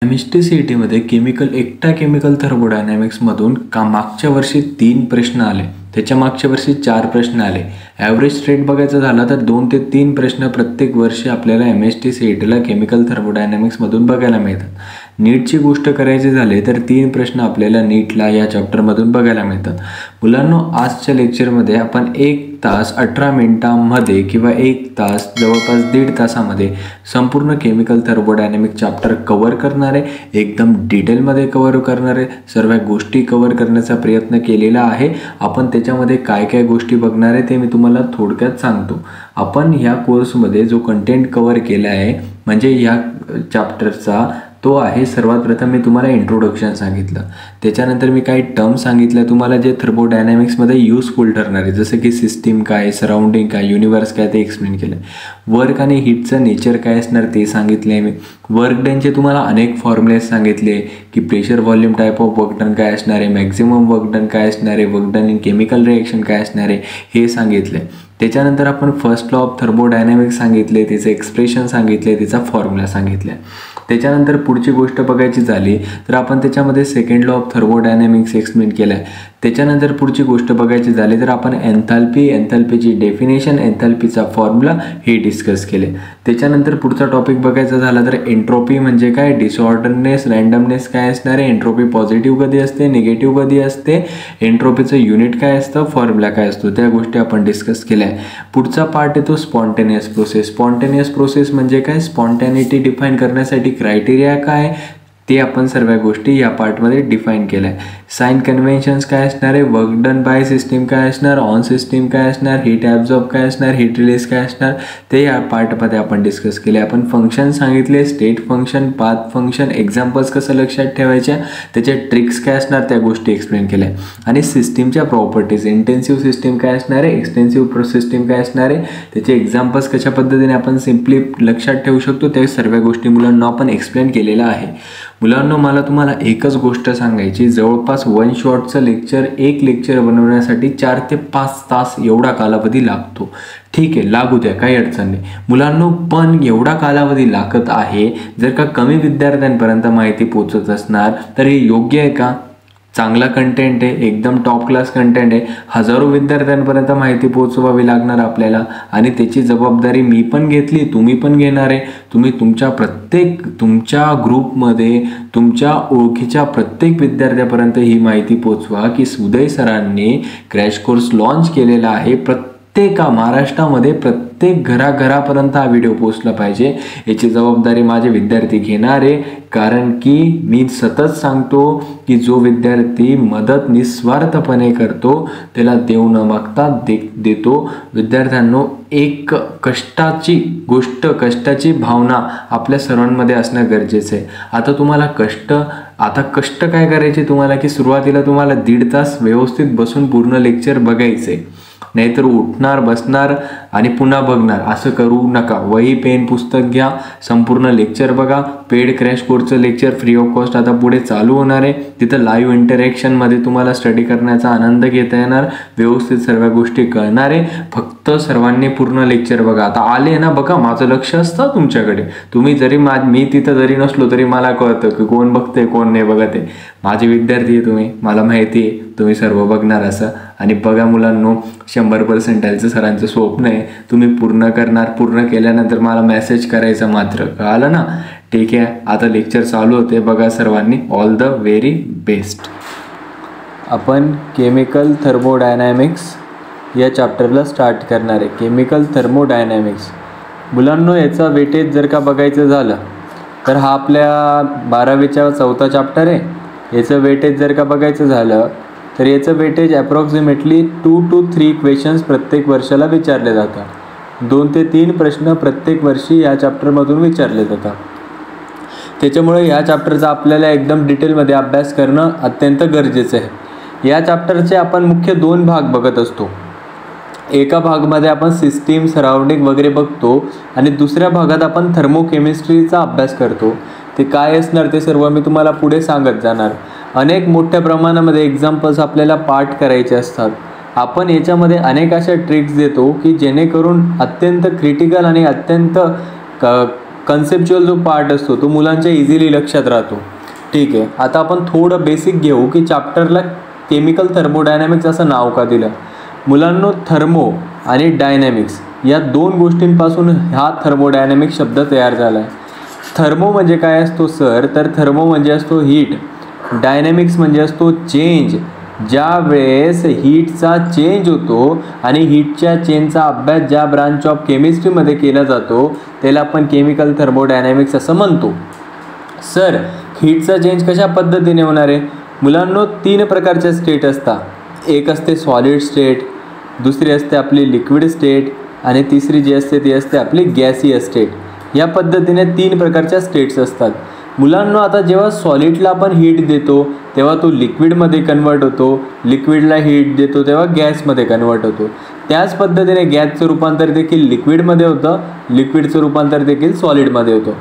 Chemistry सीईटीमध्ये एकटा chemical थर्मोडायनॅमिक्समधून मागच्या वर्षी 3 प्रश्न आले, त्याच्या मागच्या वर्षी 4 प्रश्न आले. ॲव्हरेज रेट बघायचा झाला तर 2 ते 3 प्रश्न प्रत्येक वर्षी आपल्याला MST CETला केमिकल थर्मोडायनॅमिक्समधून बघायला मिळतात. नीटची गोष्ट करायची झाली तर 3 प्रश्न आपल्याला नीटला या चॅप्टरमधून बघायला मिळतात. मुलांनो, आजच्या लेक्चरमध्ये आपण 1 तास 18 मिनिटांमध्ये किंवा 1 तास जवळपास 1.5 तासामध्ये संपूर्ण केमिकल थर्मोडायनॅमिक चॅप्टर कव्हर करणार आहे. एकदम डिटेलमध्ये कव्हर करणार आहे. सर्व गोष्टी कव्हर करण्याचा प्रयत्न केलेला आहे. आपण त्याच्यामध्ये काय काय गोष्टी बघणार आहे ते मी तुम्हाला थोडक्यात सांगतो. आपण ह्या कोर्समध्ये जो कंटेंट कव्हर केला आहे म्हणजे ह्या चॅप्टरचा तो आहे, सर्वात प्रथम मी तुम्हाला इंट्रोडक्शन सांगितलं, त्याच्यानंतर मी काही टर्म सांगितल्या तुम्हाला जे थर्मोडायनॅमिक्समध्ये यूजफुल ठरणार आहे, जसं की सिस्टीम काय, सराउंडिंग काय, युनिवर्स काय ते एक्सप्लेन केलं. वर्क आणि हीटचं नेचर काय असणार ते सांगितलं आहे मी. वर्क डनचे तुम्हाला अनेक फॉर्म्युलेस सांगितले की pressure volume type of work done काय असणार आहे, मॅक्झिमम वर्क डन काय असणार आहे, work done in chemical reaction काय असणार आहे हे सांगितले. त्याच्यानंतर आपण फर्स्ट लॉ ऑफ थर्मोडायनॅमिक्स सांगितले, त्याचं एक्सप्रेशन सांगितले, त्याचा फॉर्म्युला सांगितला. त्याच्यानंतर पुढची गोष्ट बघायची झाली तर आपण त्याच्यामध्ये second law of thermodynamics explain केला आहे. त्याच्यानंतर पुढची गोष्ट बघायची झाली तर आपण एन्थॅल्पीची डेफिनेशन, एन्थॅल्पीचा फॉर्म्युला हे डिस्कस केले. त्याच्यानंतर पुढचा टॉपिक बघायचा झाला तर एन्ट्रोपी म्हणजे काय, डिसऑर्डरनेस, रँडमनेस काय असणार आहे, एन्ट्रोपी पॉझिटिव्ह कधी असते, निगेटिव्ह कधी असते, एन्ट्रोपीचं युनिट काय असतं, फॉर्म्युला काय असतो, त्या गोष्टी आपण डिस्कस केल्या. पुढचा पार्ट येतो स्पॉन्टेनियस प्रोसेस. स्पॉन्टेनियस प्रोसेस म्हणजे काय, स्पॉन्टॅनिटी डिफाईन करण्यासाठी क्रायटेरिया काय ते आपण सर्व गोष्टी या पार्टमध्ये डिफाईन केल्या. साइन कन्व्हेन्शन्स काय असणार आहे, वर्क डन बाय सिस्टीम काय असणार, ऑन सिस्टीम काय असणार, हीट ॲब्झॉर्ब काय असणार, हीट रिलीज काय असणार ते या पार्टमध्ये आपण डिस्कस केले. आपण फंक्शन सांगितले, state function, path function, examples कसं लक्षात ठेवायच्या, त्याचे ट्रिक्स काय असणार त्या गोष्टी एक्सप्लेन केल्या. आणि सिस्टीमच्या प्रॉपर्टीज, इंटेन्सिव्ह सिस्टीम काय असणार आहे, एक्सटेन्सिव्ह सिस्टीम काय असणार आहे, त्याचे एक्झाम्पल्स कशा पद्धतीने आपण सिम्पली लक्षात ठेवू शकतो त्या सर्व गोष्टी मुलांना आपण एक्सप्लेन केलेलं आहे. मुलांनो, मला तुम्हाला एकच गोष्ट सांगायची, जवळपास 1 शॉटचं लेक्चर, एक लेक्चर बनवण्यासाठी 4 ते 5 तास एवढा कालावधी लागतो. ठीक आहे, लागू द्या, काही अडचण नाही मुलांनो, पण एवढा कालावधी लागत आहे. जर का कमी विद्यार्थ्यांपर्यंत माहिती पोचत असणार तर हे योग्य आहे का? चांगला कंटेंट आहे, एकदम टॉप क्लास कंटेंट आहे, हजारो विद्यार्थ्यांपर्यंत माहिती पोचवावी लागणार आपल्याला आणि त्याची जबाबदारी मी पण घेतली, तुम्ही पण घेणार आहे. तुम्ही तुमच्या ग्रुपमध्ये तुमच्या ओळखीच्या प्रत्येक विद्यार्थ्यापर्यंत ही माहिती पोचवा की उदय सरांनी क्रॅश कोर्स लॉन्च केलेला आहे. महाराष्ट्रामध्ये प्रत्येक घराघरापर्यंत हा व्हिडिओ पोचला पाहिजे, याची जबाबदारी माझे विद्यार्थी घेणार आहे. कारण की मी सतत सांगतो की जो विद्यार्थी मदत निस्वार्थपणे करतो त्याला देव न मागता देतो. विद्यार्थ्यांनो, एक कष्टाची भावना आपल्या सर्वांमध्ये असणं गरजेचं आहे. आता कष्ट काय करायचे तुम्हाला की सुरुवातीला तुम्हाला 1.5 तास व्यवस्थित बसून पूर्ण लेक्चर बघायचे, नाहीतर उठणार, बसणार आणि पुन्हा बघणार, असं करू नका. वही, पेन, पुस्तक घ्या, संपूर्ण लेक्चर बघा. पेड क्रॅश कोर्सचं लेक्चर फ्री ऑफ कॉस्ट आता पुढे चालू होणार आहे. तिथं लाईव्ह इंटरॅक्शनमध्ये तुम्हाला स्टडी करण्याचा आनंद घेता येणार, व्यवस्थित सर्व गोष्टी कळणार आहे. फक्त सर्वांनी पूर्ण लेक्चर बघा. आता आले ना, बघा, माझं लक्ष असतं तुमच्याकडे. तुम्ही मी तिथं जरी नसलो तरी मला कळतं की कोण बघते कोण नाही बघत आहे. माझे विद्यार्थी आहे तुम्ही, मला माहिती आहे तुम्ही सर्व बघणार असं. आणि बघा मुलांनो, 100% सरांचं स्वप्न आहे, तुम्ही पूर्ण करणार. पूर्ण केल्यानंतर मला मेसेज करायचा मात्र, कळालं ना? ठीक आहे, आता लेक्चर चालू होते, बघा सर्वांनी. All the very best. आपण केमिकल थर्मोडायनॅमिक्स या चॅप्टरला स्टार्ट करणार आहे. केमिकल थर्मोडायनॅमिक्स मुलांनो, याचा वेटेज जर का बघायचं झालं तर हा आपल्या 12वीचा 4था चॅप्टर आहे. याचं वेटेज जर का बघायचं झालं तर याचं वेटेज अप्रॉक्सिमेटली 2 to 3 क्वेश्चन्स प्रत्येक वर्षाला विचारले जातात. 2 ते 3 प्रश्न प्रत्येक वर्षी या चॅप्टरमधून विचारले जातात. त्याच्यामुळे या चॅप्टरचा आपल्याला एकदम डिटेलमध्ये अभ्यास करणं अत्यंत गरजेचं आहे. या चॅप्टरचे आपण मुख्य 2 भाग बघत असतो. एका भागामध्ये आपण सिस्टीम, सराउंडिंग वगैरे बघतो आणि दुसऱ्या भागात आपण थर्मोकेमिस्ट्रीचा अभ्यास करतो. ते काय असणार ते सर्व मी तुम्हाला पुढे सांगत जाणार. अनेक मोठ्या प्रमाणामध्ये एक्झाम्पल्स आपल्याला पाठ करायचे असतात. आपण याच्यामध्ये अनेक अशा ट्रिक्स देतो की जेणेकरून अत्यंत क्रिटिकल आणि अत्यंत कन्सेप्च्युअल जो पार्ट असतो तो मुलांच्या इझिली लक्षात राहतो. ठीक आहे, आता आपण थोडं बेसिक घेऊ की चॅप्टरला केमिकल थर्मोडायनॅमिक्स असं नाव का दिलं. मुलांनो, थर्मो आणि डायनॅमिक्स या दोन गोष्टींपासून हा थर्मोडायनॅमिक्स शब्द तयार झाला आहे. थर्मो म्हणजे काय असतो सर, तर थर्मो म्हणजे असतो हीट, डायनॅमिक्स म्हणजे असतो चेंज. ज्या वेळेस हीटचा चेंज होतो आणि हीटच्या चेंजचा अभ्यास ज्या ब्रांच ऑफ केमिस्ट्रीमध्ये केला जातो त्याला आपण केमिकल थर्मोडायनॅमिक्स असं म्हणतो. सर, हीटचा चेंज कशा पद्धतीने होणार आहे. मुलांनो, 3 प्रकारच्या स्टेट असतात. एक असते सॉलिड स्टेट, दुसरी असते आपली लिक्विड स्टेट आणि तिसरी जी असते ती असते आपली गॅसियस स्टेट. या पद्धतीने 3 प्रकारच्या स्टेट्स असतात. मुलांनो, आता जेव्हा सॉलिडला आपण हीट देतो तेव्हा तो लिक्विडमध्ये कन्वर्ट होतो, लिक्विडला हीट देतो तेव्हा गॅसमध्ये कन्वर्ट होतो. त्याच पद्धतीने गॅसचं रूपांतर देखील लिक्विडमध्ये होतं, लिक्विडचं रूपांतर देखील सॉलिडमध्ये होतं.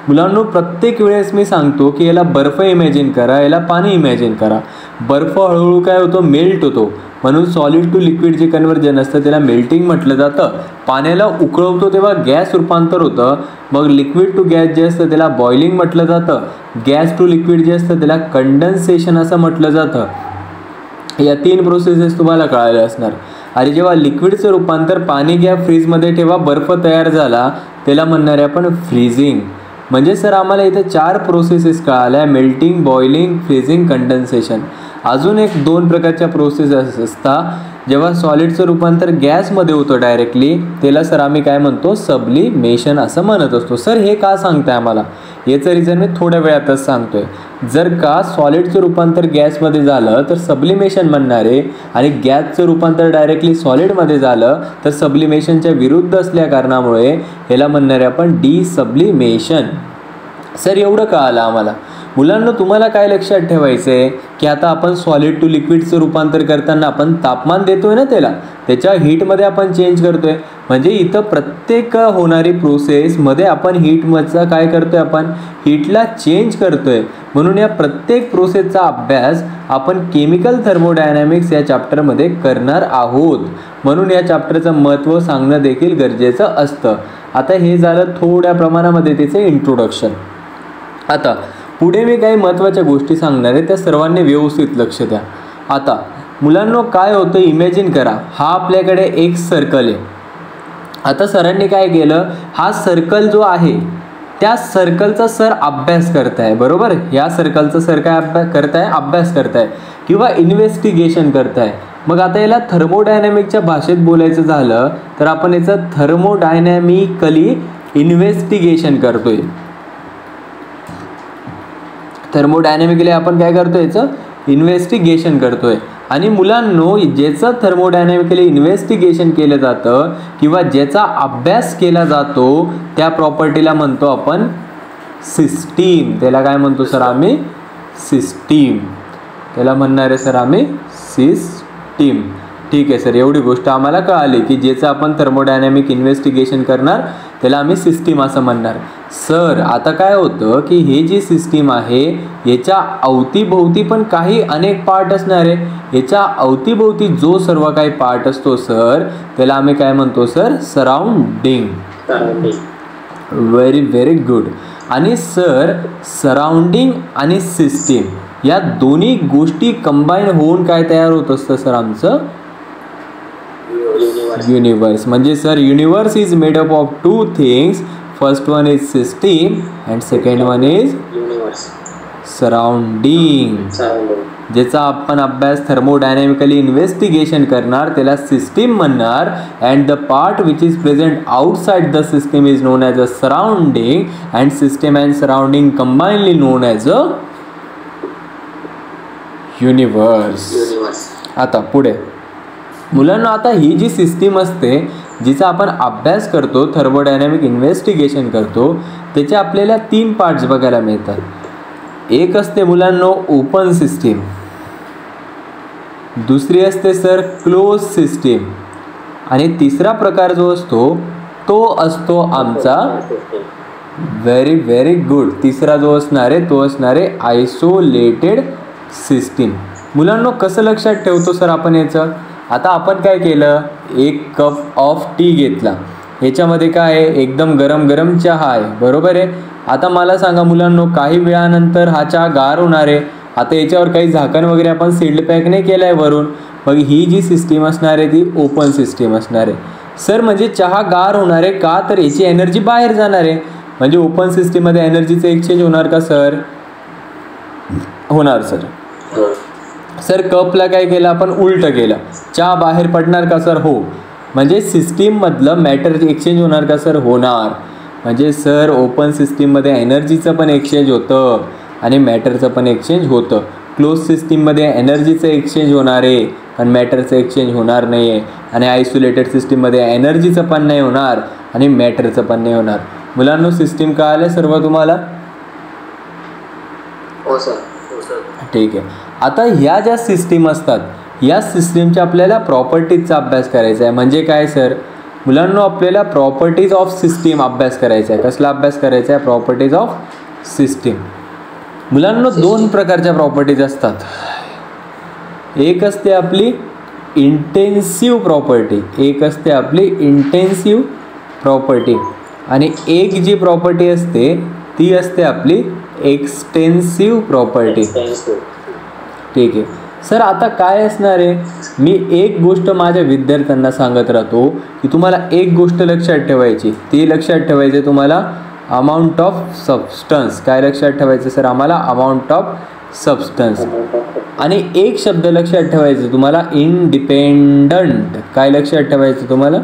मुलांनो, प्रत्येक वेळेस मी सांगतो की याला बर्फ इमॅजिन करा, याला पाणी इमॅजिन करा. बर्फ हळूहळू काय होतो, मेल्ट होतो, म्हणून सॉलिड टू लिक्विड जे कन्वर्जन असतं त्याला मेल्टिंग म्हटलं जातं. पाण्याला उकळवतो तेव्हा गॅस रूपांतर होतं, मग लिक्विड टू गॅस जे असतं त्याला बॉइलिंग म्हटलं जातं. गॅस टू लिक्विड जे असतं त्याला कंडेन्सेशन असं म्हटलं जातं. या 3 प्रोसेसेस तुम्हाला कळायला असणार. आणि जेव्हा लिक्विडचं रूपांतर पाणी घ्या, फ्रीजमध्ये ठेवा, बर्फ तयार झाला, त्याला म्हणणार आहे आपण फ्रीजिंग. म्हणजे सर आम्हाला इथे 4 प्रोसेसेस कळाल्या, मेल्टिंग, बॉइलिंग, फ्रीजिंग, कंडेन्सेशन. अजून एक 2 प्रकारच्या प्रोसेस असतात. जेव्हा सॉलिडचं रूपांतर गॅसमध्ये होतं डायरेक्टली त्याला सर आम्ही काय म्हणतो, सब्लिमेशन असं म्हणत असतो. सर हे का सांगताय आम्हाला, याचं रिझन मी थोड्या वेळातच सांगतोय. जर का सॉलिडचं रूपांतर गॅसमध्ये झालं तर सब्लिमेशन म्हणणार आहे आणि गॅसचं रूपांतर डायरेक्टली सॉलिडमध्ये झालं तर सब्लिमेशनच्या विरुद्ध असल्या कारणामुळे ह्याला म्हणणार आहे आपण डिसब्लिमेशन. सर एवढं कळालं आम्हाला. मुलांना, तुम्हाला काय लक्षात ठेवायचं आहे की आता आपण सॉलिड टू लिक्विडचं रूपांतर करताना आपण तापमान देतोय ना, त्याच्या हीटमध्ये आपण चेंज करतोय. म्हणजे इथं प्रत्येक होणारी प्रोसेसमध्ये आपण हीटमधचा काय करतोय, आपण हीटला चेंज करतोय. म्हणून या प्रत्येक प्रोसेसचा अभ्यास आपण केमिकल थर्मोडायनॅमिक्स या चॅप्टरमध्ये करणार आहोत. म्हणून या चॅप्टरचं महत्त्व सांगणं देखील गरजेचं असतं. आता हे झालं थोड्या प्रमाणामध्ये त्याचं इंट्रोडक्शन. आता पुढे मी काही महत्त्वाच्या गोष्टी सांगणार आहे, त्या सर्वांनी व्यवस्थित लक्ष द्या. आता मुलांनो, काय होतं इमॅजिन करा, हा आपल्याकडे एक सर्कल आहे. आता सरांनी काय केलं, हा सर्कल जो आहे त्या सर्कलचा सर अभ्यास करताय, बरोबर. या सर्कलचा सर काय अभ्यास करताय किंवा इन्व्हेस्टिगेशन करताय. मग आता याला थर्मोडायनॅमिकच्या भाषेत बोलायचं झालं तर आपण याचं थर्मोडायनॅमिकली इन्व्हेस्टिगेशन करतोय. थर्मोडायनॅमिकली आपण काय करतोय, याचं इन्व्हेस्टिगेशन करतोय. आणि मुलांनो, ज्याचं थर्मोडायनॅमिकली इन्व्हेस्टिगेशन केलं जातं किंवा ज्याचा अभ्यास केला जातो त्या प्रॉपर्टीला म्हणतो आपण सिस्टीम. त्याला काय म्हणतो सर आम्ही, सिस्टीम. त्याला म्हणणार आहे सर आम्ही सिस्टीम. ठीक आहे सर, एवढी गोष्ट आम्हाला कळाली की ज्याचं आपण थर्मोडायनॅमिक इन्व्हेस्टिगेशन करणार त्याला आम्ही सिस्टीम असं म्हणणार. सर आता काय होतं की हे जी सिस्टीम आहे याच्या अवतीभोवती पण काही अनेक पार्ट असणार आहे. याच्या अवतीभोवती जो सर्व काही पार्ट असतो सर त्याला आम्ही काय म्हणतो sir, surrounding. Very very good. आणि सर सराउंडिंग आणि सिस्टीम या दोन्ही गोष्टी कंबाईन होऊन काय तयार होत असतं सर, आमचं युनिवर्स. म्हणजे sir universe is made up of 2 things. First one is system and second one is surrounding. ज्याचा आपण अभ्यास थर्मोडायनॅमिकली इन्व्हेस्टिगेशन करणार त्याला सिस्टीम म्हणणार. And the part which is present outside the system is known as a surrounding and system and surrounding combinedly non as a universe. आता पुढे मुलांना, आता ही जी सिस्टीम असते जिचा आपण अभ्यास करतो, थर्मोडायनॅमिक इन्व्हेस्टिगेशन करतो, त्याचे आपल्याला 3 पार्ट्स बघायला मिळतात. एक असते मुलांनो ओपन सिस्टीम, दुसरी असते सर क्लोज सिस्टीम आणि तिसरा प्रकार जो असतो तो असतो आमचा व्हेरी व्हेरी गुड. तिसरा जो असणार आहे तो असणार आहे आयसोलेटेड सिस्टीम. मुलांनो कसं लक्षात ठेवतो सर आपण याचं, आता आपण काय केलं, 1 कप ऑफ टी घेतला. याच्यामध्ये काय आहे, एकदम गरम गरम चहा आहे, बरोबर आहे. आता मला सांगा मुलांनो, काही वेळानंतर हा चहा गार होणार आहे. आता याच्यावर काही झाकण वगैरे आपण सील्ड पॅक नाही केलं आहे वरून, मग ही जी सिस्टीम असणार आहे ती ओपन सिस्टीम असणार आहे. सर म्हणजे चहा गार होणार आहे का, तर याची एनर्जी बाहेर जाणार आहे. म्हणजे ओपन सिस्टीममध्ये एनर्जीचं एक्सचेंज होणार का सर? होणार सर. सर कपला काय केलं आपण, उलटं केलं, चहा बाहेर पडणार का सर? हो. म्हणजे सिस्टीममधलं मॅटर एक्सचेंज होणार का सर? होणार. म्हणजे सर ओपन सिस्टीममध्ये एनर्जीचं पण एक्सचेंज होतं आणि मॅटरचं पण एक्सचेंज होतं. क्लोज सिस्टीममध्ये एनर्जीचं एक्सचेंज होणार आहे पण मॅटरचं एक्सचेंज होणार नाही आहे. आणि आयसोलेटेड सिस्टीममध्ये एनर्जीचं पण नाही होणार आणि मॅटरचं पण नाही होणार. मुलांनो सिस्टीम कळालं सर्व तुम्हाला? हो सर. ठीक आहे. आता ह्या ज्या सिस्टीम असतात या सिस्टीमच्या आपल्याला प्रॉपर्टीजचा अभ्यास करायचा आहे. म्हणजे काय सर मुलांनो, आपल्याला प्रॉपर्टीज ऑफ सिस्टीम अभ्यास करायचा आहे. कसला अभ्यास करायचा आहे? Properties of system. मुलांनो दोन प्रकारच्या प्रॉपर्टीज असतात. एक असते आपली इंटेन्सिव्ह प्रॉपर्टी, एक असते आपली इंटेन्सिव्ह प्रॉपर्टी आणि एक जी प्रॉपर्टी असते ती असते आपली एक्सटेन्सिव्ह प्रॉपर्टी. ठीक आहे सर. आता काय असणार आहे, मी एक गोष्ट माझ्या विद्यार्थ्यांना सांगत राहतो की तुम्हाला एक गोष्ट लक्षात ठेवायची. ती लक्षात ठेवायची तुम्हाला अमाऊंट ऑफ सबस्टन्स. काय लक्षात ठेवायचं सर आम्हाला? Amount of substance. आणि एक शब्द लक्षात ठेवायचं तुम्हाला, इंडिपेंडंट. काय लक्षात ठेवायचं तुम्हाला?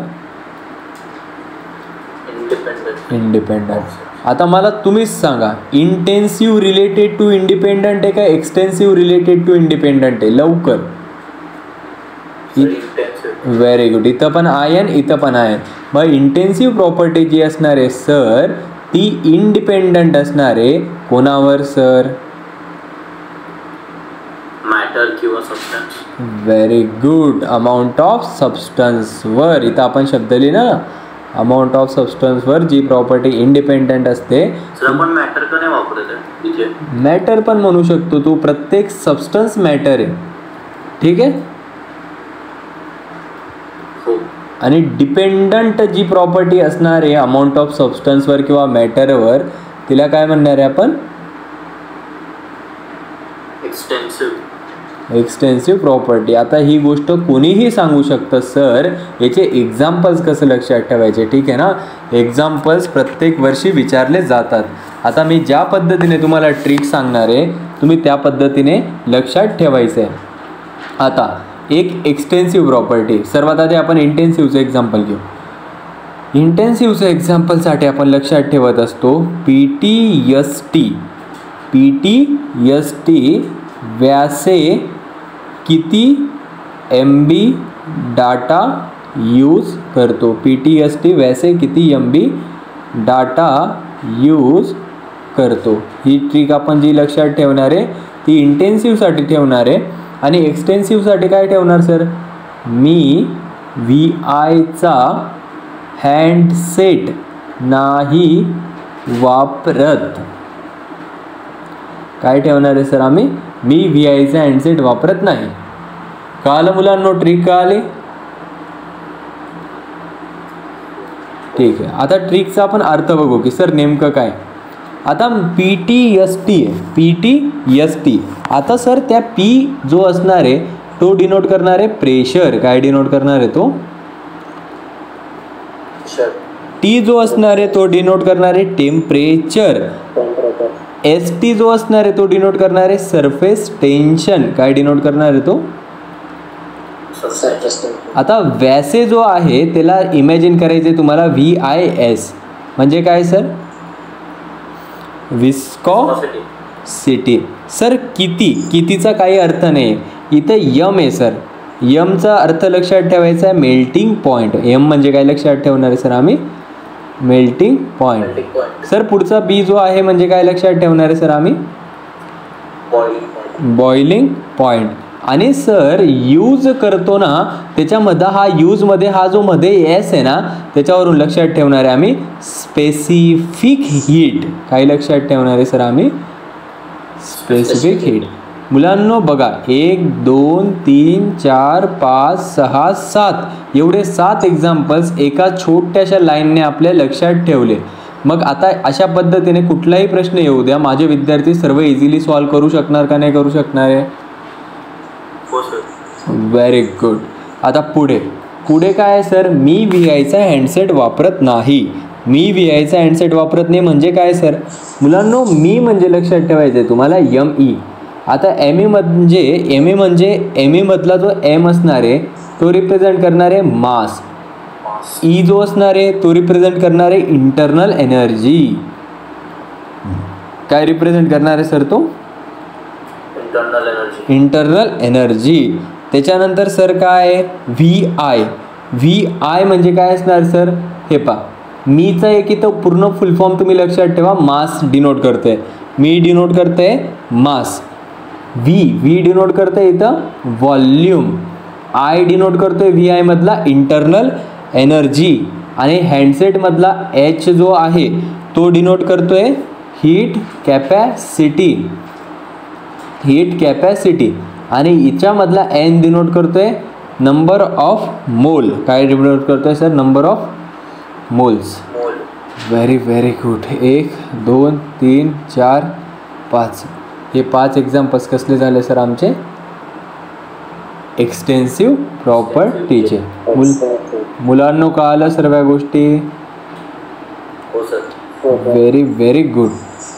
इंडिपेंडंट. आता मला तुम्हीच सांगा, इंटेन्सिव्ह रिलेटेड टू इंडिपेंडंट आहे का एक्सटेन्सिव्ह रिलेटेड टू इंडिपेंडंट आहे? लवकर. Very good. इथं पण आयन, इथं पण आयन. मग इंटेन्सिव्ह प्रॉपर्टी जी असणार आहे सर ती इंडिपेंडंट असणार आहे कोणावर सर? मॅटर किंवा substance. Very good. Amount of सबस्टन्सवर. इथं आपण शब्द लिहिला, अमाऊंट ऑफ सबस्टन्सवर जी प्रॉपर्टी इंडिपेंडंट असते. आपण मॅटर का नाही वापरत? मॅटर पण म्हणू शकतो तू, प्रत्येक सबस्टन्स मॅटर आहे. ठीक आहे. आणि डिपेंडंट जी प्रॉपर्टी असणार आहे अमाऊंट ऑफ सबस्टन्सवर किंवा मॅटरवर तिला काय म्हणणार आहे आपण? Extensive property. आता ही गोष्ट कोणीही सांगू शकतं सर, याचे एक्झाम्पल्स कसं लक्षात ठेवायचे? ठीक आहे ना, एक्झाम्पल्स प्रत्येक वर्षी विचारले जातात. आता मी ज्या पद्धतीने तुम्हाला ट्रिक सांगणार आहे तुम्ही त्या पद्धतीने लक्षात ठेवायचं आहे. आता एक एक्सटेन्सिव्ह प्रॉपर्टी. सर्वात आधी आपण इंटेन्सिव्हचं एक्झाम्पल घेऊ. इंटेन्सिव्हचं एक्झाम्पलसाठी आपण लक्षात ठेवत असतो PTST. PTST व्यासे किती MB डाटा यूज करतो? PTST व्यासे किती MB डाटा यूज करतो? ही ट्रिक आपण जी लक्षात ठेवणार आहे ती इंटेन्सिव्हसाठी ठेवणार आहे. आणि एक्सटेन्सिव्हसाठी काय ठेवणार सर? मी VIचा हँडसेट नाही वापरत. काय ठेवणार आहे सर आम्ही? मी VIचा हँडसेट वापरत नाही. कळालं मुलांनो? ट्रिक कळाली? ठीक आहे. आता ट्रिकचा आपण अर्थ बघू की सर नेमकं काय. आता PTST आहे, PTST. आता सर त्या P जो असणार आहे तो डिनोट करणार आहे प्रेशर. काय डिनोट करणार आहे तो? T जो असणार आहे तो डिनोट करणार आहे टेम्परेचर. ST जो असणार आहे तो डिनोट करणार आहे सरफेस टेन्शन. काय डिनोट करणार आहे तो? आता व्यासे जो आहे त्याला इमॅजिन करायचे तुम्हाला VIS. म्हणजे काय सर? विस्कॉसिटी. सर किती, कितीचा काही अर्थ नाही. इथं M आहे सर. Mचा अर्थ लक्षात ठेवायचा आहे मेल्टिंग पॉईंट. M म्हणजे काय लक्षात ठेवणार आहे सर आम्ही? Melting point. सर पुढचा B जो आहे म्हणजे काय लक्षात ठेवणार आहे सर आम्ही? Boiling point. आणि सर यूज करतो ना त्याच्यामध्ये हा यूजमध्ये हा जो मध्ये S आहे ना त्याच्यावरून लक्षात ठेवणार आहे आम्ही स्पेसिफिक हीट. काय लक्षात ठेवणार आहे सर आम्ही? Specific heat. मुलांनो बघा 1 2 3 4 5 6 7 एवढे 7 एक्झाम्पल्स एका छोट्याशा लाईनने आपल्या लक्षात ठेवले. मग आता अशा पद्धतीने कुठलाही प्रश्न येऊ द्या, माझे विद्यार्थी सर्व इझिली सॉल्व्ह करू शकणार का नाही करू शकणार आहे? Very good. आता पुढे काय आहे सर? मी VIचा हँडसेट वापरत नाही. मी VIचा हँडसेट वापरत नाही म्हणजे काय सर? मुलांनो मी म्हणजे लक्षात ठेवायचं आहे तुम्हाला ME. आता ME मधला जो M असणार आहे तो रिप्रेझेंट करणार आहे मास. E जो असणार आहे तो रिप्रेझेंट करणार आहे इंटरनल एनर्जी. काय रिप्रेझेंट करणार आहे सर तो? Internal energy. त्याच्यानंतर सर काय आहे? VI म्हणजे काय असणार सर? हे पहा, मीचा एक इथं पूर्ण फुल फॉर्म तुम्ही लक्षात ठेवा. मास डिनोट करते, मी डिनोट करते मास. V डिनोट करते इथं व्हॉल्यूम. I डिनोट करतोय VI मधला इंटरनल एनर्जी. आणि हँडसेट मधला H जो आहे तो डिनोट करतोय हीट कॅपॅसिटी. आणि हिच्यामधला N डिनोट करतोय नंबर ऑफ मोल. काय डिनोट करतोय sir? Number of moles. Very good. 1 2 3 4 5 हे 5 एक्झाम्पल्स कसले झाले सर आमचे? एक्सटेन्सिव्ह प्रॉपर्टीचे. मुलांनो कळालं सर्व गोष्टी? Very good.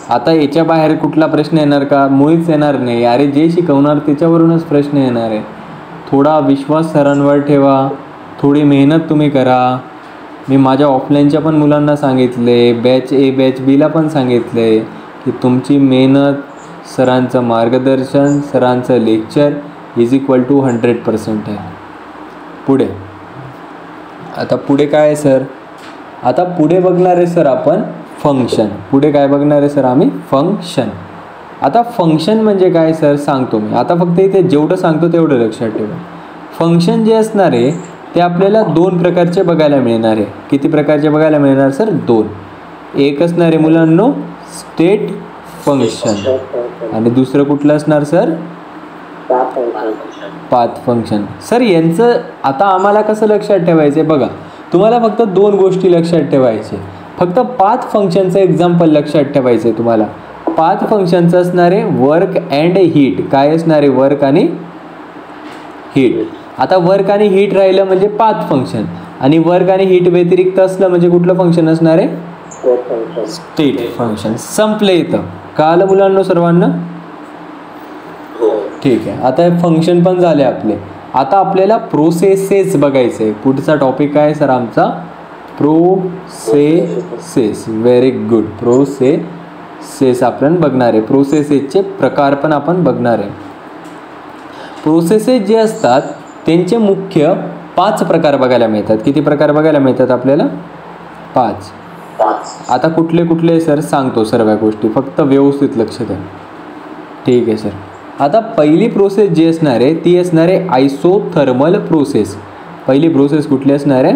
आता याच्या बाहेर कुठला प्रश्न येणार का? मुळीच येणार नाही. अरे जे शिकवणार त्याच्यावरूनच प्रश्न येणार आहे. थोडा विश्वास सरांवर ठेवा, थोडी मेहनत तुम्ही करा. मी माझ्या ऑफलाईनच्या पण मुलांना सांगितले, बॅच A बॅच Bला पण सांगितले की तुमची मेहनत, सरांचं मार्गदर्शन, सरांचं लेक्चर = 100% आहे. आता पुढे काय आहे सर? आता पुढे बघणार आहे सर आपण फंक्शन. पुढे काय बघणार आहे सर आम्ही? फंक्शन. आता फंक्शन म्हणजे काय सर सांगतो मी. आता फक्त इथे जेवढं सांगतो तेवढं लक्षात ठेवा. फंक्शन जे असणार आहे ते आपल्याला 2 प्रकारचे बघायला मिळणार आहे. किती प्रकारचे बघायला मिळणार सर? 2. एक असणार आहे मुलांनो स्टेट फंक्शन आणि दुसरं कुठलं असणार सर? Path function. सर यांचं आता आम्हाला कसं लक्षात ठेवायचं आहे बघा, तुम्हाला फक्त 2 गोष्टी लक्षात ठेवायचे. फक्त पाथ फंक्शनचं एक्झाम्पल लक्षात ठेवायचं आहे तुम्हाला. पाथ फंक्शनचं असणार आहे वर्क अँड हीट. काय असणार आहे? वर्क आणि हीट. आता वर्क आणि हीट राहिलं म्हणजे पाथ फंक्शन, आणि वर्क आणि हीट व्यतिरिक्त असलं म्हणजे कुठलं फंक्शन असणार आहे? State function. संपले इथं. कळालं मुलांना सर्वांना? ठीक आहे. आता हे फंक्शन पण झाले आपले. आता आपल्याला प्रोसेसेस बघायचे आहे. पुढचा टॉपिक काय सर आमचा? प्रोसेसेस. Very good. प्रोसेसेस आपण बघणार आहे. प्रोसेसेसचे प्रकार पण आपण बघणार आहे. प्रोसेसेस जे असतात त्यांचे मुख्य 5 प्रकार बघायला मिळतात. किती प्रकार बघायला मिळतात आपल्याला? 5. आता कुठले सर सांगतो सर्व गोष्टी, फक्त व्यवस्थित लक्ष द्या. ठीक आहे सर. आता पहिली प्रोसेस जी असणार आहे ती असणार आहे आयसोथर्मल प्रोसेस. पहिली प्रोसेस कुठली असणार आहे?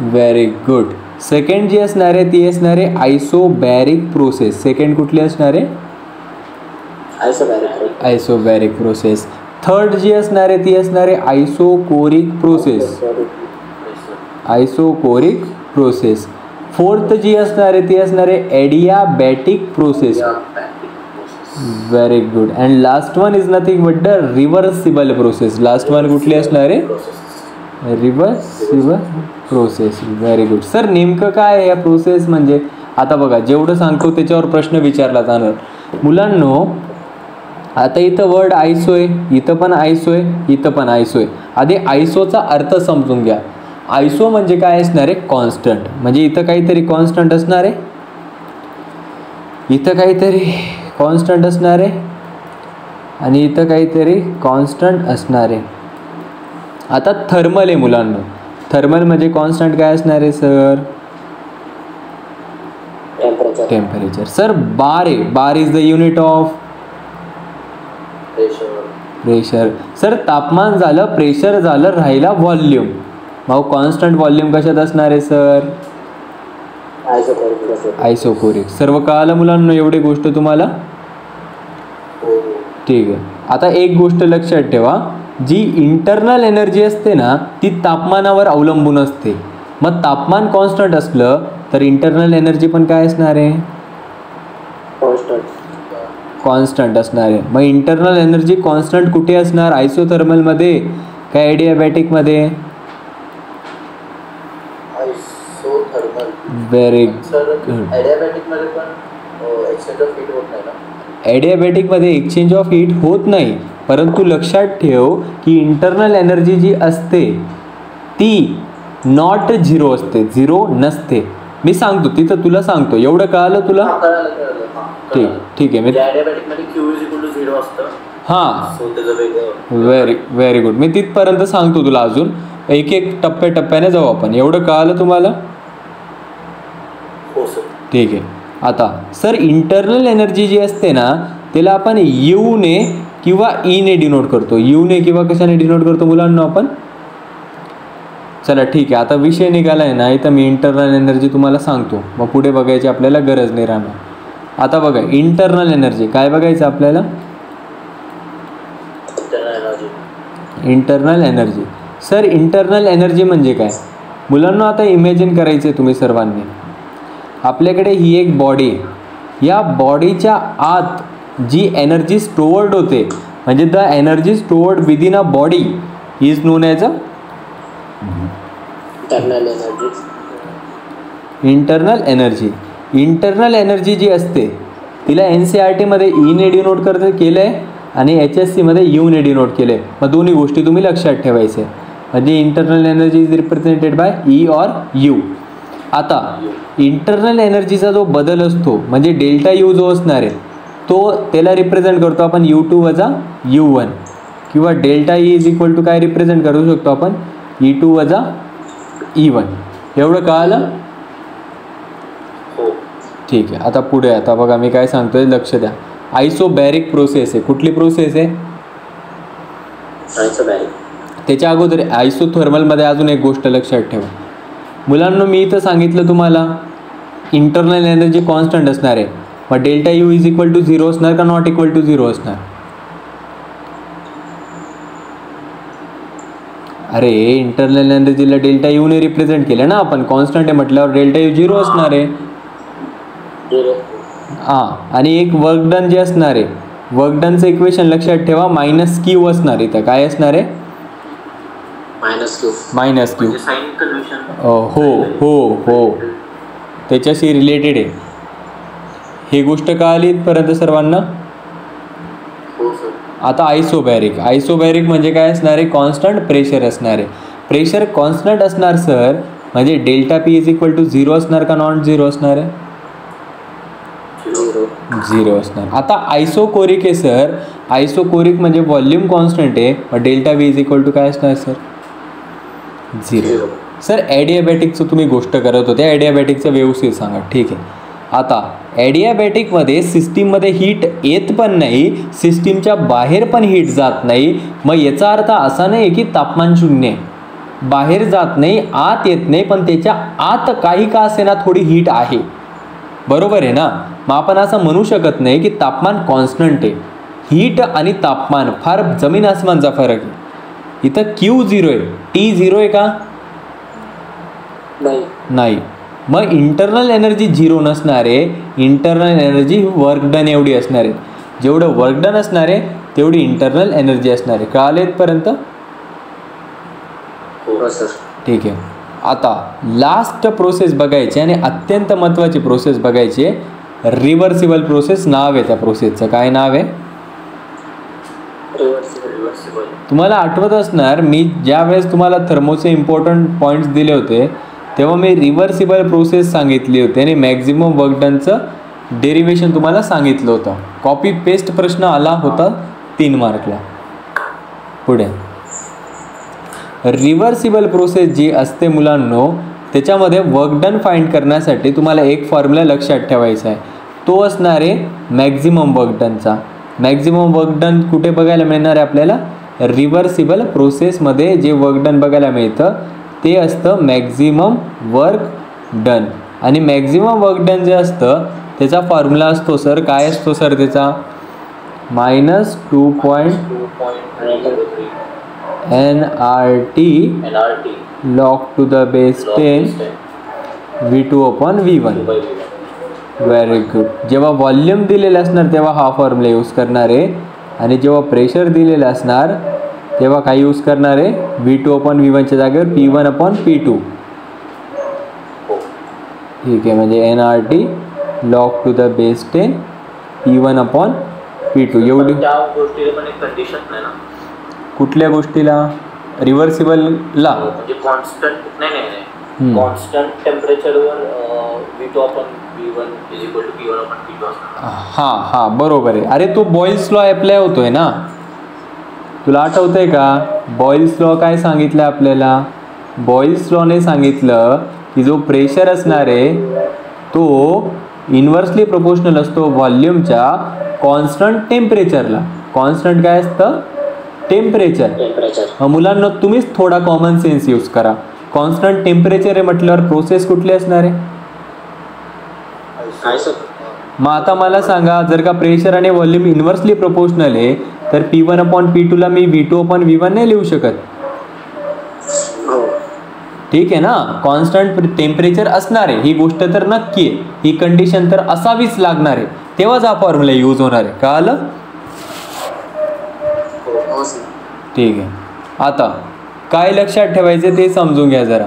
Very good. सेकंड जी असणार आहे ती असणार आहे आयसोबॅरिक प्रोसेस. सेकंड कुठली असणार आहे? Isobaric process. थर्ड जी असणार आहे ती असणार आहे isochoric process. Isochoric process. Fourth जी असणार आहे ती असणार आहे adiabatic process. Very good. And last one is nothing but the reversible process. Last one कुठली असणार आहे? Reversible process. Very good. Sir नेमकं काय आहे या प्रोसेस म्हणजे? आता बघा जेवढं सांगतो त्याच्यावर प्रश्न विचारला जाणार मुलांनो. आता इथं वर्ड आयसो आहे, इथं पण आयसो आहे, इथं पण आयसो आहे. आधी आयसोचा अर्थ समजून घ्या. आयसो म्हणजे काय असणार आहे? कॉन्स्टंट. म्हणजे इथं काहीतरी कॉन्स्टंट असणार आहे, इथं काहीतरी कॉन्स्टंट असणार आहे, आणि इथं काहीतरी कॉन्स्टंट असणार आहे. आता थर्मल आहे मुलांना. थर्मल म्हणजे कॉन्स्टंट काय असणार आहे सर? टेम्परेचर. सर बार आहे. Bar is the unit of pressure. Sir तापमान झालं, प्रेशर झालं, राहिला व्हॉल्यूम. मग कॉन्स्टंट व्हॉल्यूम कशात असणार आहे सर? आयसोकोरिक. सर्व कळालं मुलांना एवढी गोष्ट तुम्हाला? ठीक आहे. आता एक गोष्ट लक्षात ठेवा, जी इंटरनल एनर्जी असते ना ती तापमानावर अवलंबून असते. मग तापमान कॉन्स्टंट असलं तर इंटरनल एनर्जी पण काय असणार आहे? कॉन्स्टंट असणार आहे. मग इंटरनल एनर्जी कॉन्स्टंट कुठे असणार? आयसोथर्मलमध्ये का एडियाबॅटिकमध्ये? Very good. ॲडियाबॅटिकमध्ये एक्सचेंज ऑफ हीट होत नाही, परंतु लक्षात ठेव की इंटरनल एनर्जी जी असते ती नॉट झिरो असते, झिरो नसते. मी सांगतो तिथं, तुला सांगतो. एवढं कळालं तुला? ठीक आहे. हां, व्हेरी गुड. मी तिथपर्यंत सांगतो तुला. अजून एक एक टप्प्याटप्प्याने जाऊ आपण. एवढं कळालं तुम्हाला? ठीक आहे. आता सर इंटरनल एनर्जी जी असते ना त्याला आपण यूने किंवा ईने डिनोट करतो. यूने किंवा कशाने डिनोट करतो मुलांना आपण? चला ठीक आहे. आता विषय निघाला आहे ना, इथं मी इंटरनल एनर्जी तुम्हाला सांगतो, मग पुढे बघायची आपल्याला गरज नाही राहणार. आता बघा इंटरनल एनर्जी काय बघायचं आपल्याला? Internal energy. Sir internal energy म्हणजे काय मुलांना? आता इमॅजिन करायचं आहे तुम्ही सर्वांनी. आपल्याकडे ही एक बॉडी आहे. या बॉडीच्या आत जी एनर्जी स्टोअर्ड होते, म्हणजे the energy stored within a body is known as a internal energy. Internal energy जी असते तिला NCERTमध्ये ईने डिनोट केलं आहे आणि HSCमध्ये यूने डिनोट केलं आहे. मग दोन्ही गोष्टी तुम्ही लक्षात ठेवायचे. म्हणजे internal energy is represented by E or you. आता इंटरनल एनर्जीचा जो बदल असतो म्हणजे डेल्टा यू जो असणार आहे तो त्याला रिप्रेझेंट करतो आपण U2 वजा U1, किंवा delta E is equal to काय रिप्रेझेंट करू शकतो आपण? E2 वजा E1. एवढं कळालं? ठीक आहे. आता पुढे, आता बघा मी काय सांगतोय, लक्ष द्या. आयसोबॅरिक प्रोसेस आहे. कुठली प्रोसेस आहे? त्याच्या अगोदर आयसोथर्मलमध्ये अजून एक गोष्ट लक्षात ठेवा मुलांना. मी इथं सांगितलं तुम्हाला इंटरनल एनर्जी कॉन्स्टंट असणार आहे. मग delta U is equal to zero असणार का नॉट इक्वल टू झिरो असणार? अरे इंटरनल एनर्जीला डेल्टा यूने रिप्रेझेंट केलं ना आपण. कॉन्स्टंट आहे म्हटल्यावर डेल्टा यू झिरो असणार आहे. हां, आणि एक वर्क डन जे असणार आहे, वर्क डनचं इक्वेशन लक्षात ठेवा, मायनस क्यू असणार. इथं काय असणार आहे? Minus Q. हो, त्याच्याशी रिलेटेड आहे. ही गोष्ट कळाली इथपर्यंत सर्वांना? आता आयसोबॅरिक म्हणजे काय असणार आहे? कॉन्स्टंट प्रेशर असणार आहे. प्रेशर कॉन्स्टंट असणार सर, म्हणजे delta P is equal to zero असणार का नॉट झिरो असणार आहे? झिरो असणार. आता आयसोकोरिक आहे सर. आयसोकोरिक म्हणजे व्हॉल्यूम कॉन्स्टंट आहे. मग delta V is equal to काय असणार सर? झिरो. सर ॲडियाबॅटिकचं तुम्ही गोष्ट करत होते, ॲडियाबॅटिकचं व्यवस्थित सांगा. ठीक आहे. आता ॲडियाबॅटिकमध्ये सिस्टीममध्ये हीट येत पण नाही, सिस्टीमच्या बाहेर पण हीट जात नाही. मग याचा अर्थ असा नाही की तापमान शून्य आहे, बाहेर जात नाही, आत येत नाही, पण त्याच्या आत काही का असेना थोडी हीट आहे. बरोबर आहे ना? मग आपण असं म्हणू शकत नाही की तापमान कॉन्स्टंट आहे. हीट आणि तापमान फार जमीन आसमानचा फरक आहे. इथं क्यू झिरो आहे, टी झिरो आहे का? नाही. मग इंटरनल एनर्जी झिरो नसणार आहे. इंटरनल एनर्जी वर्क डन एवढी असणार आहे. जेवढं वर्क डन असणार आहे तेवढी इंटरनल एनर्जी असणार आहे. कळालं इथपर्यंत? ठीक आहे. आता लास्ट प्रोसेस बघायची आणि अत्यंत महत्त्वाची प्रोसेस बघायची आहे. रिव्हर्सिबल प्रोसेस नाव आहे त्या प्रोसेसचं. काय नाव आहे? तुम्हाला आठवत असणार मी ज्या वेळेस तुम्हाला थर्मोचे इम्पॉर्टंट पॉईंट्स दिले होते तेव्हा मी रिव्हर्सिबल प्रोसेस सांगितली होती आणि मॅक्झिमम वर्क डनचं डेरिवेशन तुम्हाला सांगितलं होतं. कॉपी पेस्ट प्रश्न आला होता 3 मार्कला. पुढे रिव्हर्सिबल प्रोसेस जी असते मुलांनो, त्याच्यामध्ये वर्क डन फाइंड करण्यासाठी तुम्हाला एक फॉर्म्युला लक्षात ठेवायचा आहे. तो असणार आहे मॅक्झिमम वर्क डनचा. मॅक्झिमम वर्क डन कुठे बघायला मिळणार आहे आपल्याला? रिव्हर्सिबल प्रोसेसमध्ये जे वर्क डन बघायला मिळतं ते असतं मॅक्झिमम वर्क डन. आणि मॅक्झिमम वर्क डन जे असतं त्याचा फॉर्म्युला असतो सर, काय असतो सर त्याचा? Minus 2.3 nRT log to the base 10 V2 upon V1. Very good. जेव्हा व्हॉल्यूम दिलेलं असणार तेव्हा हा फॉर्म्युला यूज करणार आहे, आणि जेव्हा प्रेशर दिलेलं असणार तेव्हा काय यूज करणार आहे, V2 अपॉन V1च्या जागेवर P1 अपॉन P2. ठीक आहे, म्हणजे NRT log to the base 10 P1 upon P2. एवढी त्या गोष्टीला पण एक कंडिशन नाही ना. कुठल्या गोष्टीला? रिव्हर्सिबलला म्हणजे कॉन्स्टंट नाही कॉन्स्टंट टेम्परेचरवर V2 upon V1 is equal to P1 upon P2 असणार. हां बरोबर आहे. अरे तो बॉइल्स लॉ अप्लाय होतोय ना, तुला आठवतंय का? बॉइल्स लॉ काय सांगितलं आपल्याला? बॉइल्स लॉने सांगितलं की जो प्रेशर असणार आहे तो इन्व्हर्सली प्रोपोर्शनल असतो व्हॉल्यूमच्या कॉन्स्टंट टेम्परेचरला. कॉन्स्टंट काय असतं? टेम्परेचर. मुलांना तुम्हीच थोडा कॉमन सेन्स यूज करा. कॉन्स्टंट टेम्परेचर आहे म्हटल्यावर प्रोसेस कुठली असणार आहे? मग आता मला सांगा, जर का प्रेशर आणि व्हॉल्यूम इन्व्हर्सली प्रोपोर्शनल आहे तर P1 अपॉन P2ला मी V2 अपॉन V1 नाही लिहू शकत. ठीक आहे ना? कॉन्स्टंट टेम्परेचर असणार आहे ही गोष्ट तर नक्की आहे, ही कंडिशन तर असावीच लागणार आहे, तेव्हाच हा फॉर्म्युला यूज होणार आहे. कळालं? ठीक आहे. आता काय लक्षात ठेवायचं ते समजून घ्या जरा.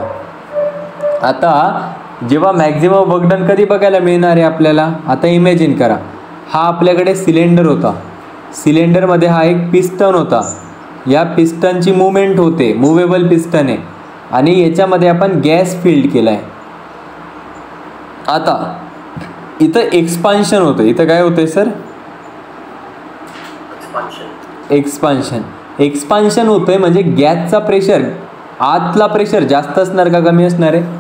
आता जेव्हा मॅक्झिमम वर्क डन कधी बघायला मिळणार आहे आपल्याला? आता इमॅजिन करा, हा आपल्याकडे सिलेंडर होता, सिलेंडरमध्ये हा एक पिस्टन होता, या पिस्टनची मुवमेंट होते, मुवेबल पिस्टन आहे, आणि याच्यामध्ये आपण गॅस फिल्ड केला आहे. आता इथं एक्सपान्शन होतं. इथं काय होतंय सर? एक्सपान्शन होतोय, म्हणजे गॅसचा प्रेशर, आतला प्रेशर जास्त असणार का कमी असणार आहे?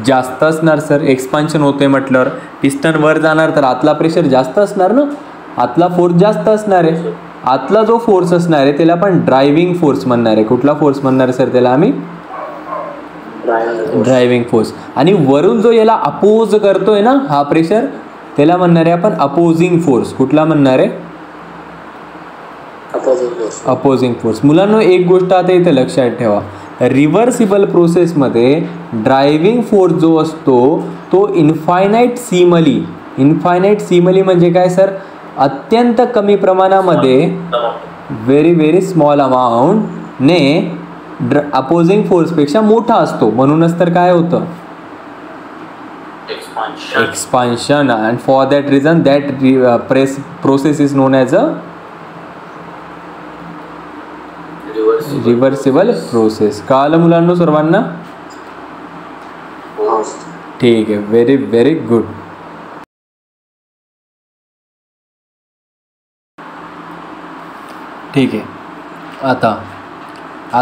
जास्त असणार सर. एक्सपान्शन होतोय म्हटल्यावर पिस्टन वर जाणार तर आतला प्रेशर जास्त असणार ना, आतला फोर्स जास्त असणार आहे. आतला जो फोर्स असणार आहे त्याला आपण ड्रायव्हिंग फोर्स म्हणणार आहे. कुठला फोर्स म्हणणार आहे सर त्याला आम्ही? Driving force. आणि वरून जो याला अपोज करतोय ना हा प्रेशर, त्याला म्हणणार आहे आपण अपोजिंग फोर्स. कुठला म्हणणार आहे? Opposing force. मुलांनो एक गोष्ट आता इथे लक्षात ठेवा, रिव्हर्सिबल प्रोसेसमध्ये ड्रायव्हिंग फोर्स जो असतो तो इन्फायनाईट सीमली म्हणजे काय सर? अत्यंत कमी प्रमाणामध्ये, व्हेरी स्मॉल अमाऊंटने अपोजिंग फोर्सपेक्षा मोठा असतो. म्हणूनच तर काय होतं? Expansion. And for that reason that process is known as a reversible process. कळालं मुलांना सर्वांना? ठीक आहे, व्हेरी गुड. ठीक आहे. आता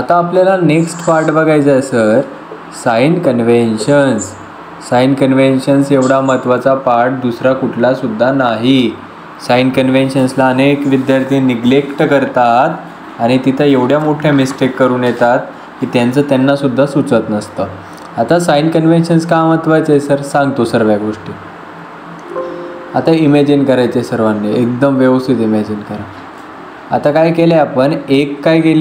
आपल्याला नेक्स्ट पार्ट बघायचा आहे सर, साइन कन्व्हेन्शन्स एवढा महत्त्वाचा पार्ट दुसरा कुठला सुद्धा नाही. साइन कन्व्हेन्शन्सला अनेक विद्यार्थी निग्लेक्ट करतात आणि तिथं एवढ्या मोठ्या मिस्टेक करून येतात की त्यांनासुद्धा सुचत नसतं. आता साइन कन्व्हेन्शन्स का महत्त्वाचे आहे सर? सांगतो सर्व गोष्टी. आता इमॅजिन करायचे सर्वांनी, एकदम व्यवस्थित इमॅजिन करा. आता काय केलं आपण,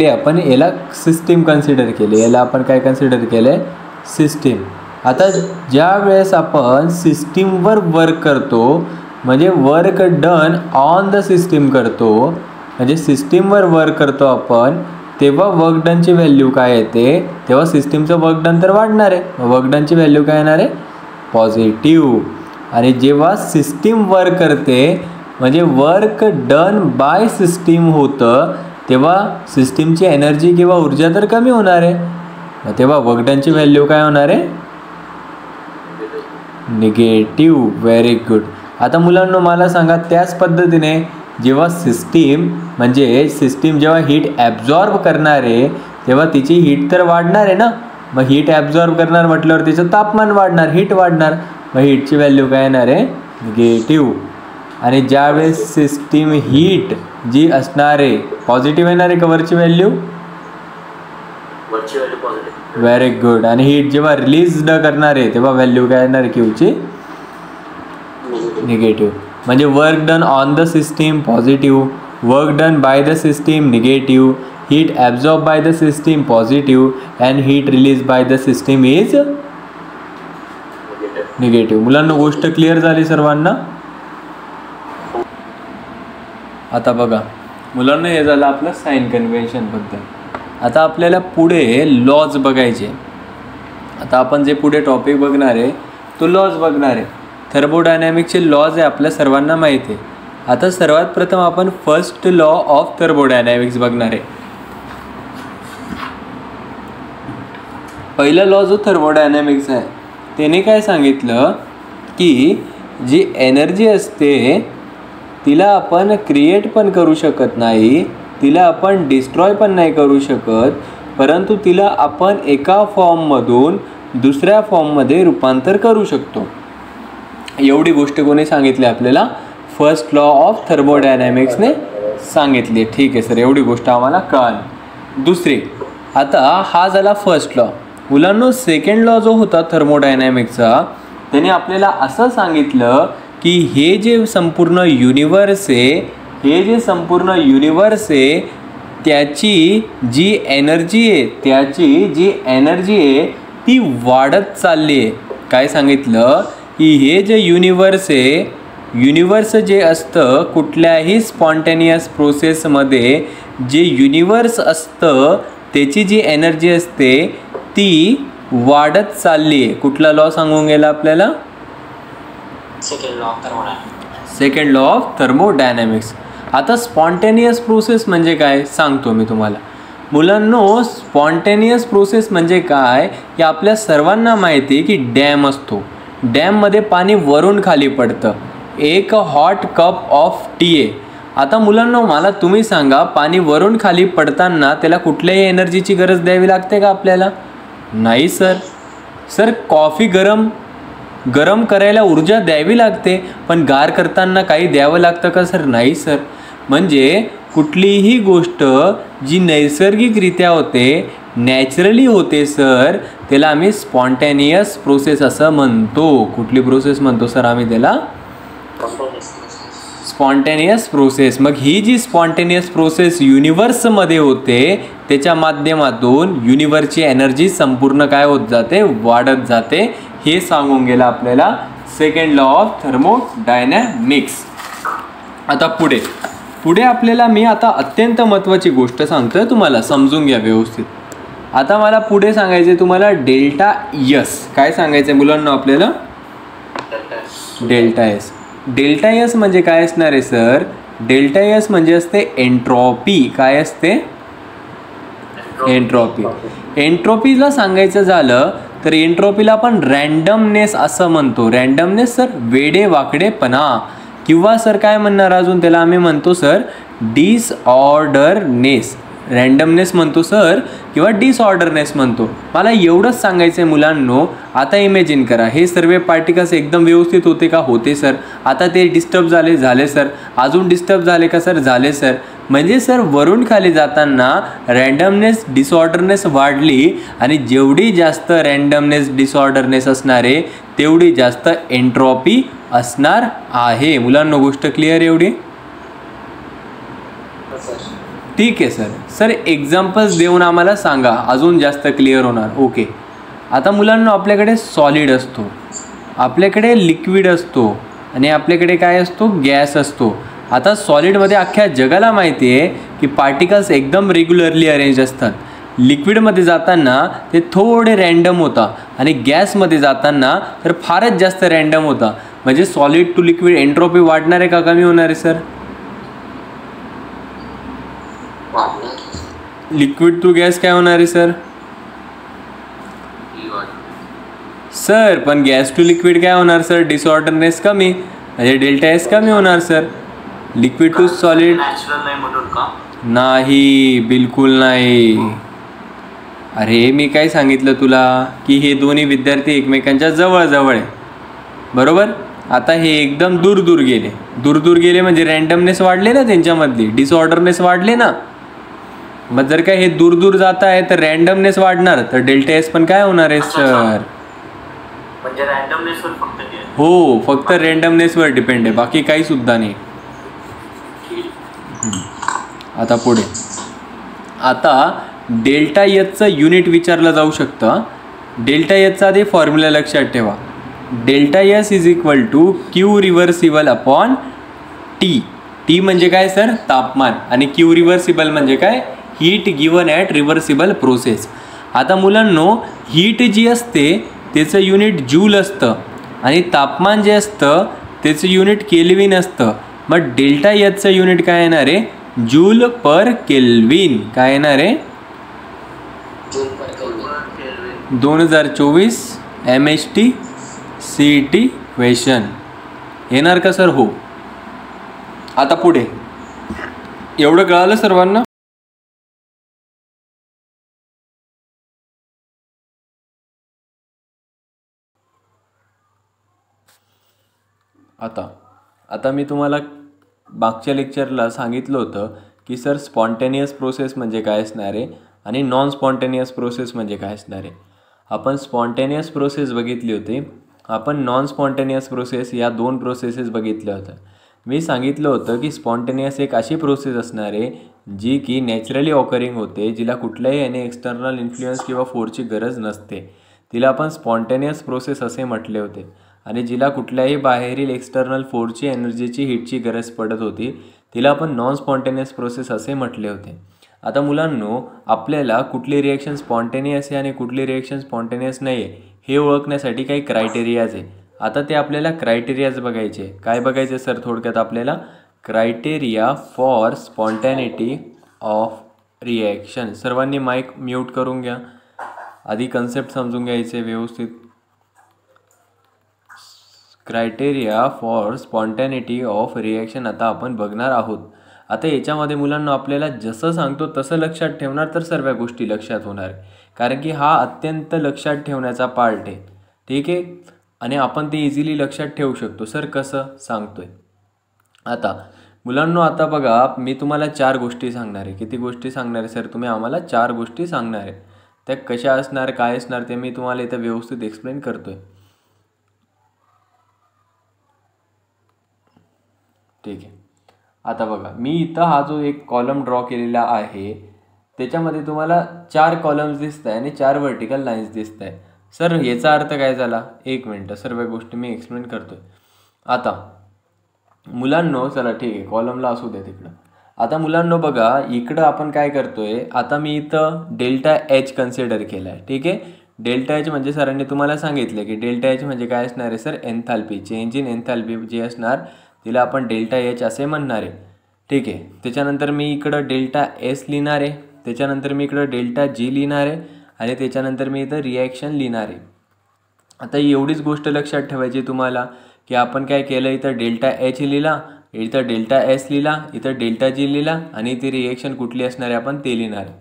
आपण याला सिस्टीम कन्सिडर केले, याला आपण काय कन्सिडर केलं? सिस्टीम. आता ज्या वेळेस आपण सिस्टीमवर वर्क करतो, म्हणजे work done on the system करतो, म्हणजे सिस्टीमवर वर्क करतो आपण, तेव्हा वर्क डनची व्हॅल्यू काय येते? तेव्हा सिस्टीमचं वर्क डन तर वाढणार आहे, वर्क डनची व्हॅल्यू काय येणार आहे? पॉझिटिव्ह. आणि जेव्हा सिस्टीम वर्क करते म्हणजे वर्क डन बाय सिस्टीम होतं, तेव्हा सिस्टीमची एनर्जी किंवा ऊर्जा तर कमी होणार आहे, मग तेव्हा वर्क डनची व्हॅल्यू काय होणार आहे? निगेटिव्ह. Very good. आता मुलांनो मला सांगा, त्याच पद्धतीने जेव्हा सिस्टीम जेव्हा हीट ॲब्झॉर्ब करणार आहे तेव्हा तिची हीट तर वाढणार आहे ना, मग हीट ॲब्झॉर्ब करणार म्हटल्यावर तिचं तापमान वाढणार, हीट वाढणार, मग हीटची व्हॅल्यू काय येणार आहे? निगेटिव्ह. आणि ज्यावेळेस सिस्टीम हीट जी असणार आहे पॉझिटिव्ह येणार आहे का वरची व्हॅल्यू? Very good. आणि हीट जेव्हा रिलीज करणार आहे तेव्हा व्हॅल्यू काय येणार आहे? क्यूची निगेटिव्ह. म्हणजे work done on the system positive, work done by the system negative, heat absorb bye the system positive and heat release by the system is negative. मुलांना गोष्ट क्लिअर झाली सर्वांना? आता बघा मुलांना हे झालं आपलं साइन कन्व्हेन्शनबद्दल. आता आपल्याला पुढे लॉज बघायचे. आता आपण जे पुढे टॉपिक बघणार आहे तो लॉज बघणार आहे. थर्मोडायनॅमिक्सचे लॉज आहे आपल्या सर्वांना माहिती आहे. आता सर्वात प्रथम आपण फर्स्ट लॉ ऑफ थर्मोडायनॅमिक्स बघणार आहे. पहिला लॉ जो थर्मोडायनॅमिक्स आहे त्याने काय सांगितलं की जी एनर्जी असते तिला आपण क्रिएट पण करू शकत नाही, तिला आपण डिस्ट्रॉय पण नाही करू शकत, परंतु तिला आपण एका फॉर्ममधून दुसऱ्या फॉर्ममध्ये रूपांतर करू शकतो. एवढी गोष्ट कोणी सांगितली आपल्याला? फर्स्ट लॉ ऑफ थर्मोडायनॅमिक्सने सांगितली. ठीक आहे सर, एवढी गोष्ट आम्हाला कळाली. दुसरी, आता हा झाला फर्स्ट लॉ. मुलांनो सेकंड लॉ जो होता थर्मोडायनॅमिक्सचा त्याने आपल्याला असं सांगितलं की हे जे संपूर्ण युनिवर्स आहे त्याची जी एनर्जी आहे ती वाढत चालली आहे. काय सांगितलं की हे जे युनिवर्स जे असतं कुठल्याही स्पॉन्टेनियस प्रोसेसमध्ये जे युनिवर्स असतं त्याची जी एनर्जी असते ती वाढत चालली आहे. कुठला लॉ सांगून गेला आपल्याला? Second law of thermodynamics. आता स्पॉन्टेनियस प्रोसेस म्हणजे काय सांगतो मी तुम्हाला. मुलांनो स्पॉन्टेनियस प्रोसेस म्हणजे काय की आपल्या सर्वांना माहिती आहे की डॅम असतो, डॅममध्ये पाणी वरून खाली पडतं. एक हॉट कप ऑफ टी आहे. आता मुलांनो मला तुम्ही सांगा पाणी वरून खाली पडताना त्याला कुठल्याही एनर्जीची गरज द्यावी लागते का आपल्याला? नाही सर. सर कॉफी गरम करायला ऊर्जा द्यावी लागते, पण गार करताना काही द्यावं लागतं का सर? नाही सर. म्हणजे कुठलीही गोष्ट जी नैसर्गिकरित्या होते, नॅचरली होते सर, त्याला आम्ही स्पॉन्टेनियस प्रोसेस असं म्हणतो. कुठली प्रोसेस म्हणतो सर आम्ही त्याला? Spontaneous process. मग ही जी स्पॉन्टेनियस प्रोसेस युनिवर्समध्ये होते त्याच्या माध्यमातून युनिवर्सची एनर्जी संपूर्ण काय होत जाते? वाढत जाते. हे सांगून गेलं आपल्याला सेकंड लॉ ऑफ थर्मोडायनॅमिक्स. आता पुढे आपल्याला मी आता अत्यंत महत्त्वाची गोष्ट सांगतोय, तुम्हाला समजून घ्या व्यवस्थित. आता मला पुढे सांगायचे तुम्हाला डेल्टा एस. काय सांगायचं मुलांना आपल्याला? Delta S. डेल्टा एस म्हणजे काय असणार आहे सर? डेल्टा एस म्हणजे असते एंट्रॉपी. काय असते? एंट्रॉपी. एंट्रॉपीला सांगायचं झालं तर एंट्रॉपीला आपण रँडमनेस असं म्हणतो. रँडमनेस सर वेडेवाकडेपणा, किंवा सर काय म्हणणार अजून त्याला आम्ही म्हणतो सर डिसऑर्डरनेस. रँडमनेस म्हणतो सर किंवा डिसऑर्डरनेस म्हणतो. मला एवढंच सांगायचं आहे मुलांनो. आता इमॅजिन करा हे सर्व पार्टिकल्स एकदम व्यवस्थित होते का? होते सर. आता ते डिस्टर्ब झाले सर. अजून डिस्टर्ब झाले का सर? झाले सर. म्हणजे सर वरून खाली जाताना रँडमनेस डिसऑर्डरनेस वाढली, आणि जेवढी जास्त रँडमनेस डिसऑर्डरनेस असणार आहे तेवढी जास्त एंट्रॉपी असणार आहे. मुलांना गोष्ट क्लिअर एवढी? ठीक आहे सर. सर एक्झाम्पल्स देऊन आम्हाला सांगा, अजून जास्त क्लिअर होणार. ओके. आता मुलांना आपल्याकडे सॉलिड असतो, आपल्याकडे लिक्विड असतो, आणि आपल्याकडे काय असतो? गॅस असतो. आता सॉलिडमध्ये अख्ख्या जगाला माहिती आहे की पार्टिकल्स एकदम रेग्युलरली अरेंज असतात. लिक्विडमध्ये जाताना ते थोडे रँडम होता, आणि गॅसमध्ये जाताना तर फारच जास्त रँडम होता. म्हणजे सॉलिड टू लिक्विड एंट्रोपी वाढणार आहे का कमी होणार आहे सर? लिक्विड टू गॅस काय होणार आहे सर? सर पण गॅस टू लिक्विड काय होणार सर? डिसऑर्डरनेस कमी, म्हणजे डेल्टा एस कमी होणार सर. लिक्विड टू सॉलिड नाही, बिलकुल नाही. अरे मी काय सांगितलं तुला की हे दोन्ही विद्यार्थी एकमेकांच्या जवळ आहे, बरोबर. आता हे एकदम दूर गेले म्हणजे रँडमनेस वाढले ना त्यांच्यामधली, डिसऑर्डरनेस वाढले ना. मग जर काय हे दूर जात आहे तर रँडमनेस वाढणार, तर डेल्टा एस पण काय होणार आहे सर? म्हणजे रँडमनेसवर फक्त हो, फक्त रँडमनेसवर डिपेंड आहे, बाकी काही सुद्धा नाही. आता पुढे, आता डेल्टा एचचं युनिट विचारलं जाऊ शकतं. डेल्टा एचचा आधी फॉर्म्युला लक्षात ठेवा. Delta S is equal to Q reversible upon T. T म्हणजे काय सर? तापमान. आणि क्यू रिव्हर्सिबल म्हणजे काय? Heat given at reversible process. आता मुलांनो, हीट जी असते त्याचं युनिट जूल असतं आणि तापमान जे असतं त्याचं युनिट केल्विन असतं. मग डेल्टा एचचं युनिट काय येणार आहे? जूल पर केल्विन. काय येणार आहे? 2024 MHT CET क्वेश्चन येणार का सर? हो. आता पुढे, एवढं कळालं सर्वांना? आता मी तुम्हाला मागच्या लेक्चरला सांगितलं होतं की सर स्पॉन्टेनियस प्रोसेस म्हणजे काय असणार आहे आणि नॉन स्पॉन्टेनियस प्रोसेस म्हणजे काय असणार आहे. आपण स्पॉन्टेनियस प्रोसेस बघितली होती, आपण नॉन स्पॉन्टेनियस प्रोसेस या 2 प्रोसेसेस बघितल्या होत्या. मी सांगितलं होतं की स्पॉन्टेनियस एक अशी प्रोसेस असणार आहे जी की नॅचरली ऑकरिंग होते, जिला कुठल्याही एक्सटर्नल इन्फ्लुएन्स किंवा फोर्सची गरज नसते. तिला आपण स्पॉन्टेनियस प्रोसेस असे म्हटले होते. आणि जिला कुठल्याही बाहेरील एक्सटर्नल फोर्सची, एनर्जीची, हीटची गरज पडत होती, तिला आपण नॉन स्पॉन्टेनियस प्रोसेस असे म्हटले होते. आता मुलांनो, आपल्याला कुठली रिॲक्शन स्पॉन्टेनियस आहे आणि कुठली रिॲक्शन स्पॉन्टेनियस नाही आहे हे ओळखण्यासाठी काही क्रायटेरियाज आहे. आता ते आपल्याला क्रायटेरियाज बघायचे. काय बघायचे सर? थोडक्यात आपल्याला criteria for spontaneity of reaction. सर्वांनी माईक म्यूट करून घ्या, आधी कन्सेप्ट समजून घ्यायचे व्यवस्थित. Criteria for spontaneity of reaction आता आपण बघणार आहोत. आता याच्यामध्ये मुलांना आपल्याला जसं सांगतो तसं लक्षात ठेवणार तर सर्व गोष्टी लक्षात होणार आहे, कारण की हा अत्यंत लक्षात ठेवण्याचा पार्ट आहे. ठीक आहे, आणि आपण ते इझिली लक्षात ठेवू शकतो. सर कसं सांगतोय? आता मुलांनो, आता बघा, मी तुम्हाला 4 गोष्टी सांगणार आहे. किती गोष्टी सांगणार आहे सर? तुम्ही आम्हाला 4 गोष्टी सांगणार आहे. त्या कशा असणार, काय असणार ते मी तुम्हाला इथं व्यवस्थित एक्सप्लेन करतोय. ठीक आहे. आता बघा, मी इथं हा जो एक कॉलम ड्रॉ केलेला आहे त्याच्यामध्ये तुम्हाला 4 कॉलम्स दिसत आहे आणि 4 व्हर्टिकल लाईन्स दिसत आहे. सर याचा अर्थ काय झाला? 1 मिनटं, सर्व गोष्टी मी एक्सप्लेन करतोय. आता मुलांनो, चला ठीक आहे, कॉलमला असू द्या तिकडं. आता मुलांनो बघा, इकडं आपण काय करतोय, आता मी इथं डेल्टा एच कन्सिडर केला आहे. ठीक आहे, डेल्टा एच म्हणजे सरांनी तुम्हाला सांगितलं की डेल्टा एच म्हणजे काय असणार आहे sir? Enthalpy, change in enthalpy जी असणार तिला आपण डेल्टा एच असे म्हणणार आहे. ठीक आहे, त्याच्यानंतर मी इकडं डेल्टा एस लिहिणार आहे, त्याच्यानंतर मी इकडं डेल्टा जी लिहिणार आहे आणि त्याच्यानंतर मी इथं रिॲक्शन लिहिणार आहे. आता एवढीच गोष्ट लक्षात ठेवायची तुम्हाला की आपण काय केलं, इथं डेल्टा एच लिहिला, इथं डेल्टा एस लिहिला, इथं डेल्टा जी लिहिला आणि ती रिॲक्शन कुठली असणार आहे आपण ते लिहिणार आहे.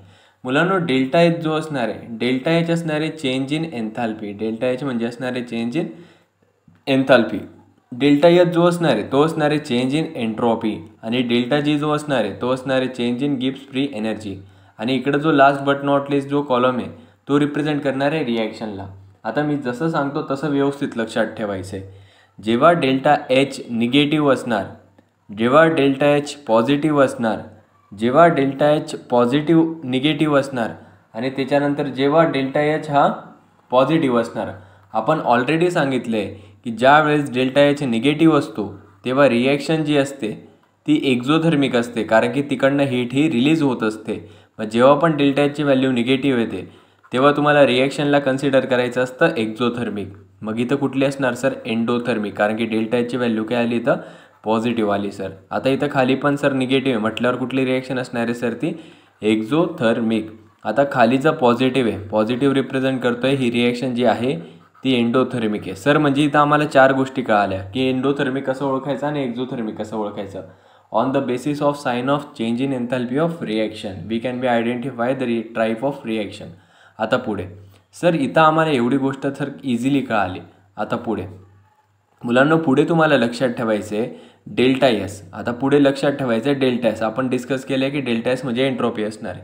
मुलांनो, डेल्टा एच जो असणार आहे, डेल्टा एच असणार आहे change in enthalpy. Delta H म्हणजे असणार आहे change in enthalpy. Delta H जो असणार आहे तो असणार आहे चेंज इन एंट्रॉपी आणि डेल्टा जी जो असणार आहे तो असणार आहे change in Gibbs free energy. आणि इकडं जो लास्ट बट नॉट लिस्ट जो कॉलम आहे तो रिप्रेझेंट करणार आहे रिॲक्शनला. आता मी जसं सांगतो तसं व्यवस्थित लक्षात ठेवायचं आहे. जेव्हा डेल्टा एच निगेटिव्ह असणार, जेव्हा डेल्टा एच पॉझिटिव्ह असणार, जेव्हा डेल्टा एच पॉझिटिव्ह निगेटिव्ह असणार आणि त्याच्यानंतर जेव्हा डेल्टा एच हा पॉझिटिव्ह असणार, आपण ऑलरेडी सांगितलं आहे की ज्या वेळेस डेल्टा एच निगेटिव्ह असतो तेव्हा रिॲक्शन जी असते ती एक्झोथर्मिक असते, कारण की तिकडनं हीट ही रिलीज होत असते. मग जेव्हा पण डेल्टा एचची व्हॅल्यू निगेटिव्ह येते तेव्हा तुम्हाला रिॲक्शनला कन्सिडर करायचं असतं एक्झोथर्मिक. मग इथं कुठली असणार सर? एंडोथर्मिक, कारण की डेल्टा एचची व्हॅल्यू काय आली इथं? पॉझिटिव्ह आली सर. आता इथं खाली पण सर निगेटिव्ह आहे म्हटल्यावर कुठली रिॲक्शन असणार आहे सर? ती एक्झोथर्मिक. आता खालीचं पॉझिटिव्ह आहे, पॉझिटिव्ह रिप्रेझेंट करतोय, ही रिॲक्शन जी आहे ती एंडोथर्मिक आहे. सर म्हणजे इथं आम्हाला 4 गोष्टी कळाल्या की एंडोथर्मिक कसं ओळखायचं आणि एक्झोथर्मिक कसं ओळखायचं. On the basis of sign of change in enthalpy of reaction we can be identify the type of reaction. आता पुढे सर इथं आम्हाला एवढी गोष्ट सर इझिली कळाली. आता पुढे मुलांना पुढे तुम्हाला लक्षात ठेवायचं आहे डेल्टा एस. आता पुढे लक्षात ठेवायचं आहे डेल्टा एस. आपण डिस्कस केलं आहे की डेल्टा एस म्हणजे एंट्रोपी असणार आहे.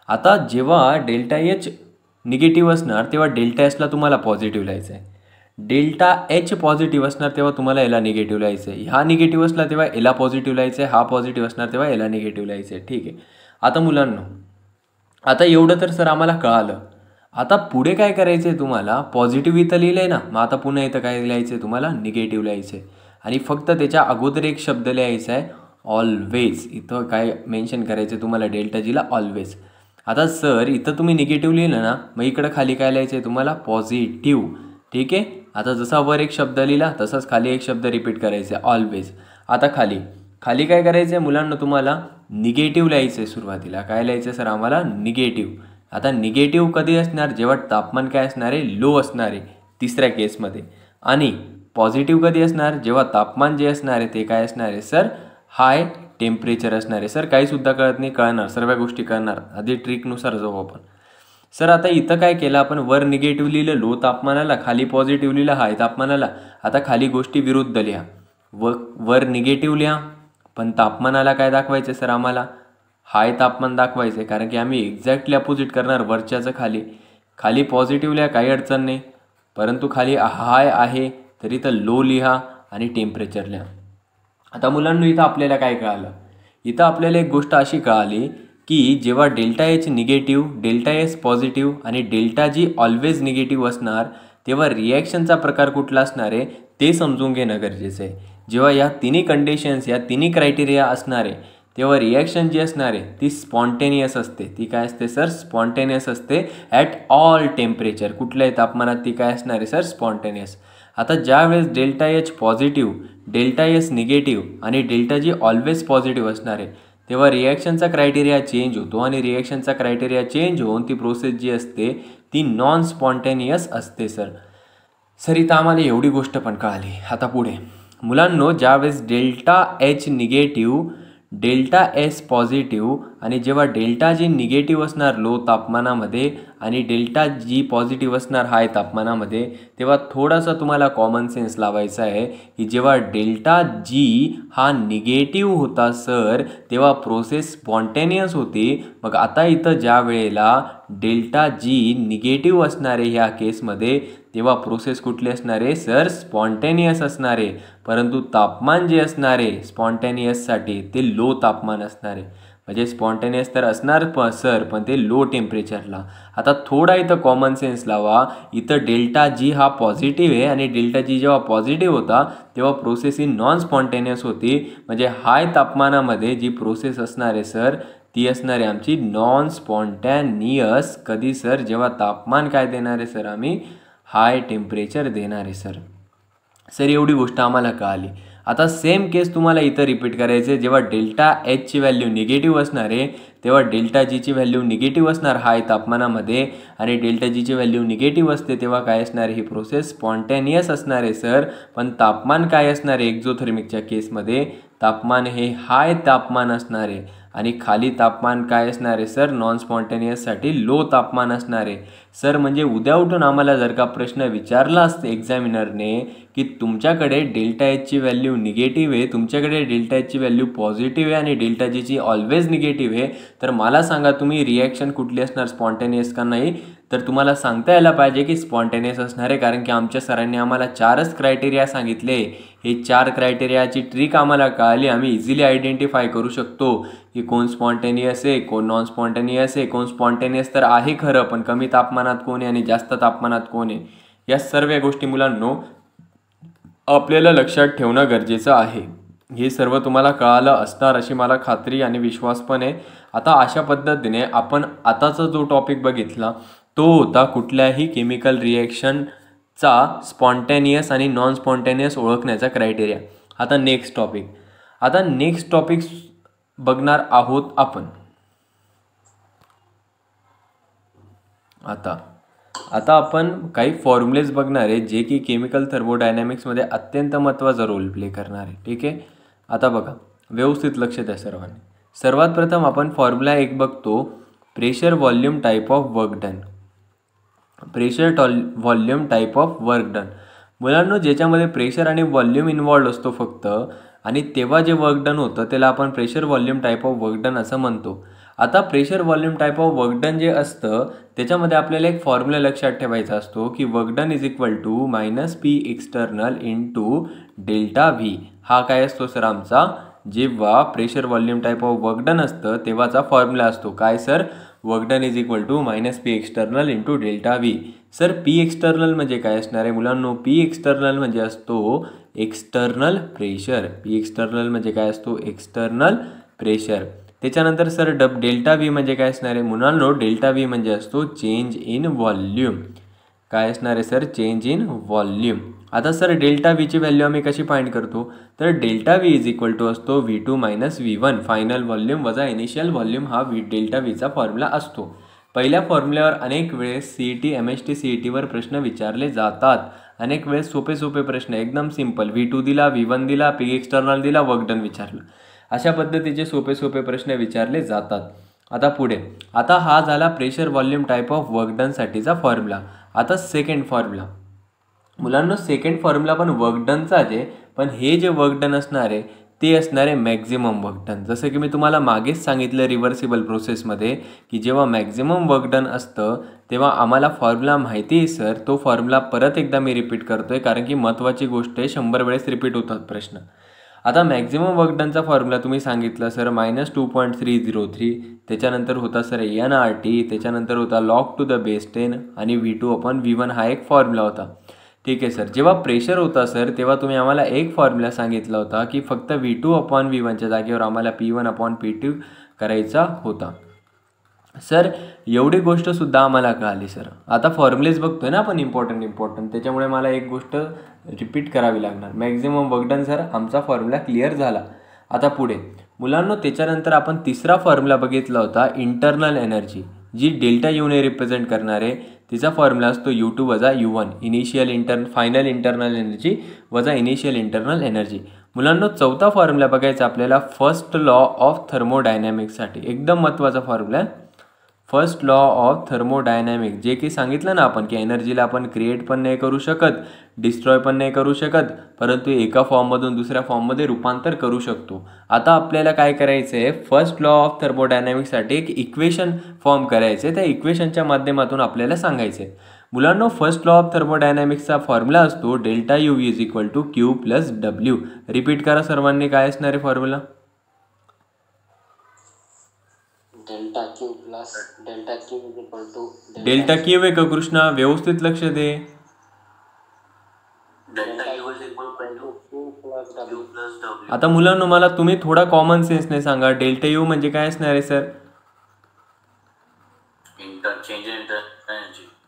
आता जेव्हा डेल्टा एच निगेटिव्ह असणार तेव्हा डेल्टा एसला तुम्हाला पॉझिटिव्ह लिहायचं आहे. डेल्टा एच पॉझिटिव्ह असणार तेव्हा तुम्हाला याला निगेटिव्ह लिहायचं आहे, ह्या निगेटिव्ह असला तेव्हा याला पॉझिटिव्ह लिहायचं आहे, हा पॉझिटिव्ह असणार तेव्हा याला निगेटिव्ह लिहायचं आहे. ठीक आहे. आता मुलांनो, आता एवढं तर सर आम्हाला कळालं. आता पुढे काय करायचं आहे तुम्हाला, पॉझिटिव्ह इथं लिहिलं आहे ना, मग आता पुन्हा इथं काय लिहायचं आहे तुम्हाला, निगेटिव्ह लिहायचं आहे. आणि फक्त त्याच्या अगोदर एक शब्द लिहायचा आहे, ऑलवेज. इथं काय मेन्शन करायचं आहे तुम्हाला, डेल्टा जीला ऑलवेज. आता सर इथं तुम्ही निगेटिव्ह लिहिलं ना, मग इकडं खाली काय लिहायचं आहे तुम्हाला, पॉझिटिव्ह. ठीक आहे. आता जसा वर एक शब्द लिहिला तसाच खाली एक शब्द रिपीट करायचा आहे, ऑलवेज. आता खाली खाली काय करायचं आहे मुलांना, तुम्हाला निगेटिव्ह लिहायचं आहे. सुरुवातीला काय लिहायचं आहे सर आम्हाला, निगेटिव्ह. आता निगेटिव्ह कधी असणार, जेव्हा तापमान काय असणार आहे, लो असणार आहे तिसऱ्या केसमध्ये. आणि पॉझिटिव्ह कधी असणार, जेव्हा तापमान जे असणार आहे ते काय असणार आहे सर, हाय टेम्परेचर असणार आहे. सर काहीसुद्धा कळत नाही, कळणार, सर्व गोष्टी कळणार. आधी ट्रिकनुसार जाऊ आपण. सर आता इथं काय केलं आपण, वर निगेटिव्ह लिहिलं लो तापमानाला, खाली पॉझिटिव्ह लिहिलं हाय तापमानाला. आता खाली गोष्टी विरुद्ध लिहा. वर निगेटिव्ह लिहा, पण तापमानाला काय दाखवायचं सर आम्हाला, हाय तापमान दाखवायचं आहे, कारण की आम्ही एक्झॅक्टली अपोजिट करणार वरच्याचं खाली. खाली पॉझिटिव्ह लिहा, काही अडचण नाही, परंतु खाली हाय आहे तरी तर लो लिहा आणि टेम्परेचर लिहा. आता मुलांना इथं आपल्याला काय कळालं, इथं आपल्याला एक गोष्ट अशी कळाली की जेव्हा delta H negative, delta S positive आणि डेल्टा जी ऑलवेज निगेटिव्ह असणार, तेव्हा रिॲक्शनचा प्रकार कुठला असणार आहे ते समजून घेणं गरजेचं आहे. जेव्हा या तिन्ही कंडिशन्स, या तिन्ही क्रायटेरिया असणार आहे, तेव्हा रिॲक्शन जी असणार आहे ती स्पॉन्टेनियस असते. ती काय असते सर, स्पॉन्टेनियस असते ॲट ऑल टेम्परेचर. कुठल्याही तापमानात ती काय असणार आहे सर, स्पॉन्टेनियस. आता ज्यावेळेस delta H positive, delta S negative आणि डेल्टा जी ऑलवेज पॉझिटिव्ह असणार आहे, तेव्हा रिॲक्शनचा क्रायटेरिया चेंज होतो आणि रिॲक्शनचा क्रायटेरिया चेंज होऊन ती प्रोसेस जी असते ती नॉन स्पॉन्टेनियस असते सर. सर इथं आम्हाला एवढी गोष्ट पण कळाली. आता पुढे मुलांनो, ज्यावेळेस delta H negative, delta S positive आणि जेव्हा डेल्टा जी निगेटिव्ह असणार लो तापमानामध्ये आणि डेल्टा जी पॉझिटिव्ह असणार हाय तापमानामध्ये, तेव्हा थोडासा तुम्हाला कॉमन सेन्स लावायचा आहे की जेव्हा डेल्टा जी हा निगेटिव्ह होता सर, तेव्हा प्रोसेस स्पॉन्टेनियस होती. मग आता इथं ज्या वेळेला डेल्टा जी निगेटिव्ह असणार आहे ह्या केसमध्ये, तेव्हा प्रोसेस कुठली असणार आहे सर, स्पॉन्टेनियस असणार आहे. परंतु तापमान जे असणार आहे स्पॉन्टेनियससाठी ते लो तापमान असणार आहे. म्हणजे स्पॉन्टेनियस तर असणार सर, पण ते लो टेम्परेचरला. आता थोडा इथं कॉमन सेन्स लावा. इथं डेल्टा जी हा पॉझिटिव्ह आहे आणि डेल्टा जी जेव्हा पॉझिटिव्ह होता तेव्हा प्रोसेस ही नॉन स्पॉन्टेनियस होती. म्हणजे हाय तापमानामध्ये जी प्रोसेस असणार आहे सर, ती असणार आहे आमची नॉन स्पॉन्टॅनियस. कधी सर, जेव्हा तापमान काय देणार आहे सर, आम्ही हाय टेम्परेचर देणार आहे सर. सर एवढी गोष्ट आम्हाला कळाली. आता सेम केस तुम्हाला इथं रिपीट करायचे. जेव्हा डेल्टा एचची व्हॅल्यू निगेटिव्ह असणार आहे, तेव्हा डेल्टा जीची व्हॅल्यू निगेटिव्ह असणार हाय तापमानामध्ये आणि डेल्टा जीची व्हॅल्यू निगेटिव्ह असते तेव्हा काय असणार आहे, ही प्रोसेस स्पॉन्टेनियस असणार आहे सर. पण तापमान काय असणार आहे एक्झोथर्मिकच्या केसमध्ये, तापमान हे हाय तापमान असणार आहे आणि खाली तापमान काय असणार आहे सर, नॉन स्पॉन्टेनियससाठी लो तापमान असणार आहे सर. म्हणजे उद्या उठून आम्हाला जर का प्रश्न विचारला असते एक्झामिनरने की तुमच्याकडे डेल्टा एचची व्हॅल्यू निगेटिव्ह आहे, तुमच्याकडे डेल्टा एचची व्हॅल्यू पॉझिटिव्ह आहे आणि डेल्टा जीची ऑलवेज निगेटिव्ह आहे, तर मला सांगा तुम्ही रिॲक्शन कुठली असणार, स्पॉन्टेनियस का नाही. तर तुम्हाला सांगता यायला पाहिजे की स्पॉन्टेनियस असणार आहे, कारण की आमच्या सरांनी आम्हाला 4च क्रायटेरिया सांगितले. हे 4 क्रायटेरियाची ट्रिक आम्हाला कळाली. आम्ही इझिली आयडेंटिफाय करू शकतो की कोण स्पॉन्टेनियस आहे, कोण नॉन स्पॉन्टेनियस आहे. कोण स्पॉन्टेनियस तर आहे खरं, पण कमी तापमानात कोण आहे आणि जास्त तापमानात कोण आहे, या सर्व गोष्टी मुलांनो आपल्याला लक्षात ठेवणं गरजेचं आहे. हे सर्व तुम्हाला कळालं असणार अशी मला खात्री आणि विश्वास पण आहे. आता अशा पद्धतीने आपण आताचा जो टॉपिक बघितला तो होता कुठल्याही केमिकल रिॲक्शनचा स्पॉन्टेनियस आणि नॉन स्पॉन्टेनियस ओळखण्याचा क्रायटेरिया. आता नेक्स्ट टॉपिक बघणार आहोत आपण. आता आपण काही फॉर्म्युलेज बघणार आहे जे की केमिकल थर्मोडायनॅमिक्समध्ये अत्यंत महत्त्वाचा रोल प्ले करणार आहे. ठीक आहे. आता बघा, व्यवस्थित लक्ष द्या सर्वांनी. सर्वात प्रथम आपण फॉर्म्युला 1 बघतो, pressure volume type of work done. Pressure volume type of work done मुलांनो, ज्याच्यामध्ये प्रेशर आणि व्हॉल्यूम इन्व्हॉल्ड असतो फक्त, आणि तेव्हा जे वर्क डन होतं त्याला आपण pressure volume type of work done असं म्हणतो. आता pressure volume type of work done जे असतं त्याच्यामध्ये आपल्याला एक फॉर्म्युला लक्षात ठेवायचा असतो की work done is equal to minus P external into delta V. हा काय असतो सर आमचा जेव्हा pressure volume type of work done असतं तेव्हाचा फॉर्म्युला असतो. काय sir work done is equal to minus P external into delta V. Sir P external म्हणजे काय असणार आहे मुलांनो? पी एक्सटर्नल म्हणजे असतो एक्सटर्नल प्रेशर. पी एक्सटर्नल म्हणजे काय असतो? External pressure. त्याच्यानंतर सर डेल्टा व्ही म्हणजे काय असणार आहे मुलांनो? डेल्टा व्ही म्हणजे असतो चेंज इन व्हॉल्यूम. काय असणार आहे सर? Change in volume. आता सर डेल्टा व्हीची व्हॅल्यू आम्ही कशी फाइंड करतो? तर delta V is equal to असतो V2 minus V1 final volume वजा इनिशियल व्हॉल्यूम. हा डेल्टा व्हीचा फॉर्म्युला असतो. पहिल्या फॉर्म्युल्यावर अनेक वेळेस CET MST CETवर प्रश्न विचारले जातात. अनेक वेळेस सोपे सोपे प्रश्न एकदम सिंपल V2 दिला, V1 दिला, पी एक्सटर्नल दिला, वर्क डन विचारलं, अशा पद्धतीचे सोपे सोपे प्रश्न विचारले जातात. आता पुढे, आता हा झाला pressure volume type of work डनसाठीचा फॉर्म्युला. आता सेकंड फॉर्म्युला मुलांना, सेकंड फॉर्म्युला पण वर्क डनचाच आहे, पण हे जे वर्क डन असणार आहे ते असणार आहे मॅक्झिमम वर्क डन. जसं की मी तुम्हाला मागेच सांगितलं रिव्हर्सिबल प्रोसेसमध्ये की जेव्हा मॅक्झिमम वर्क डन असतं तेव्हा आम्हाला फॉर्म्युला माहिती आहे सर. तो फॉर्म्युला परत एकदा मी रिपीट करतो आहे कारण की महत्त्वाची गोष्ट आहे, 100 वेळेस रिपीट होतात प्रश्न. आता मॅक्झिमम वर्क डनचा फॉर्म्युला तुम्ही सांगितलं सर -2.303. त्याच्यानंतर होता सर NRT, त्याच्यानंतर होता लॉग टू द बेस 10 आणि V2/V1 हा एक फॉर्म्युला होता. ठीक आहे सर. जेव्हा प्रेशर होता सर तेव्हा तुम्ही आम्हाला एक फॉर्म्युला सांगितला होता की फक्त V2/V1च्या जागेवर आम्हाला P1/P2 करायचा होता. सर एवढी गोष्टसुद्धा आम्हाला कळाली सर. आता फॉर्म्युलेज बघतोय ना आपण इम्पॉर्टंट, त्याच्यामुळे मला एक गोष्ट रिपीट करावी लागणार. मॅक्झिमम वर्क डन सर आमचा फॉर्म्युला क्लिअर झाला. आता पुढे मुलांनो, त्याच्यानंतर आपण तिसरा फॉर्म्युला बघितला होता इंटरनल एनर्जी, जी डेल्टा यूने रिप्रेझेंट करणार आहे. तिचा फॉर्म्युला असतो U2 वजा U1 फायनल इंटरनल एनर्जी वजा इनिशियल इंटरनल एनर्जी. मुलांनो, चौथा फॉर्म्युला बघायचा आपल्याला फर्स्ट लॉ ऑफ थर्मोडायनॅमिक्ससाठी. एकदम महत्त्वाचा फॉर्म्युला आहे फर्स्ट लॉ ऑफ थर्मोडायनॅमिक, जे की सांगितलं ना आपण की एनर्जीला आपण क्रिएट पण नाही करू शकत, डिस्ट्रॉय पण नाही करू शकत, परंतु एका फॉर्ममधून दुसऱ्या फॉर्ममध्ये रूपांतर करू शकतो. आता आपल्याला काय करायचं आहे, फर्स्ट लॉ ऑफ थर्मोडायनॅमिक्ससाठी एक इक्वेशन फॉर्म करायचं आहे. त्या इक्वेशनच्या माध्यमातून आपल्याला सांगायचं आहे. मुलांनो, फर्स्ट लॉ ऑफ थर्मोडायनॅमिक्सचा फॉर्म्युला असतो delta U is equal to Q plus W. Repeat करा सर्वांनी, काय असणार आहे formula? Delta Q plus delta Q is equal to delta Q आहे का कृष्णा? व्यवस्थित लक्ष दे. Delta U is equal to Q plus W. आता मुलांनो, मला तुम्ही थोडा कॉमन सेन्सने सांगा, डेल्टा U म्हणजे काय असणार आहे sir?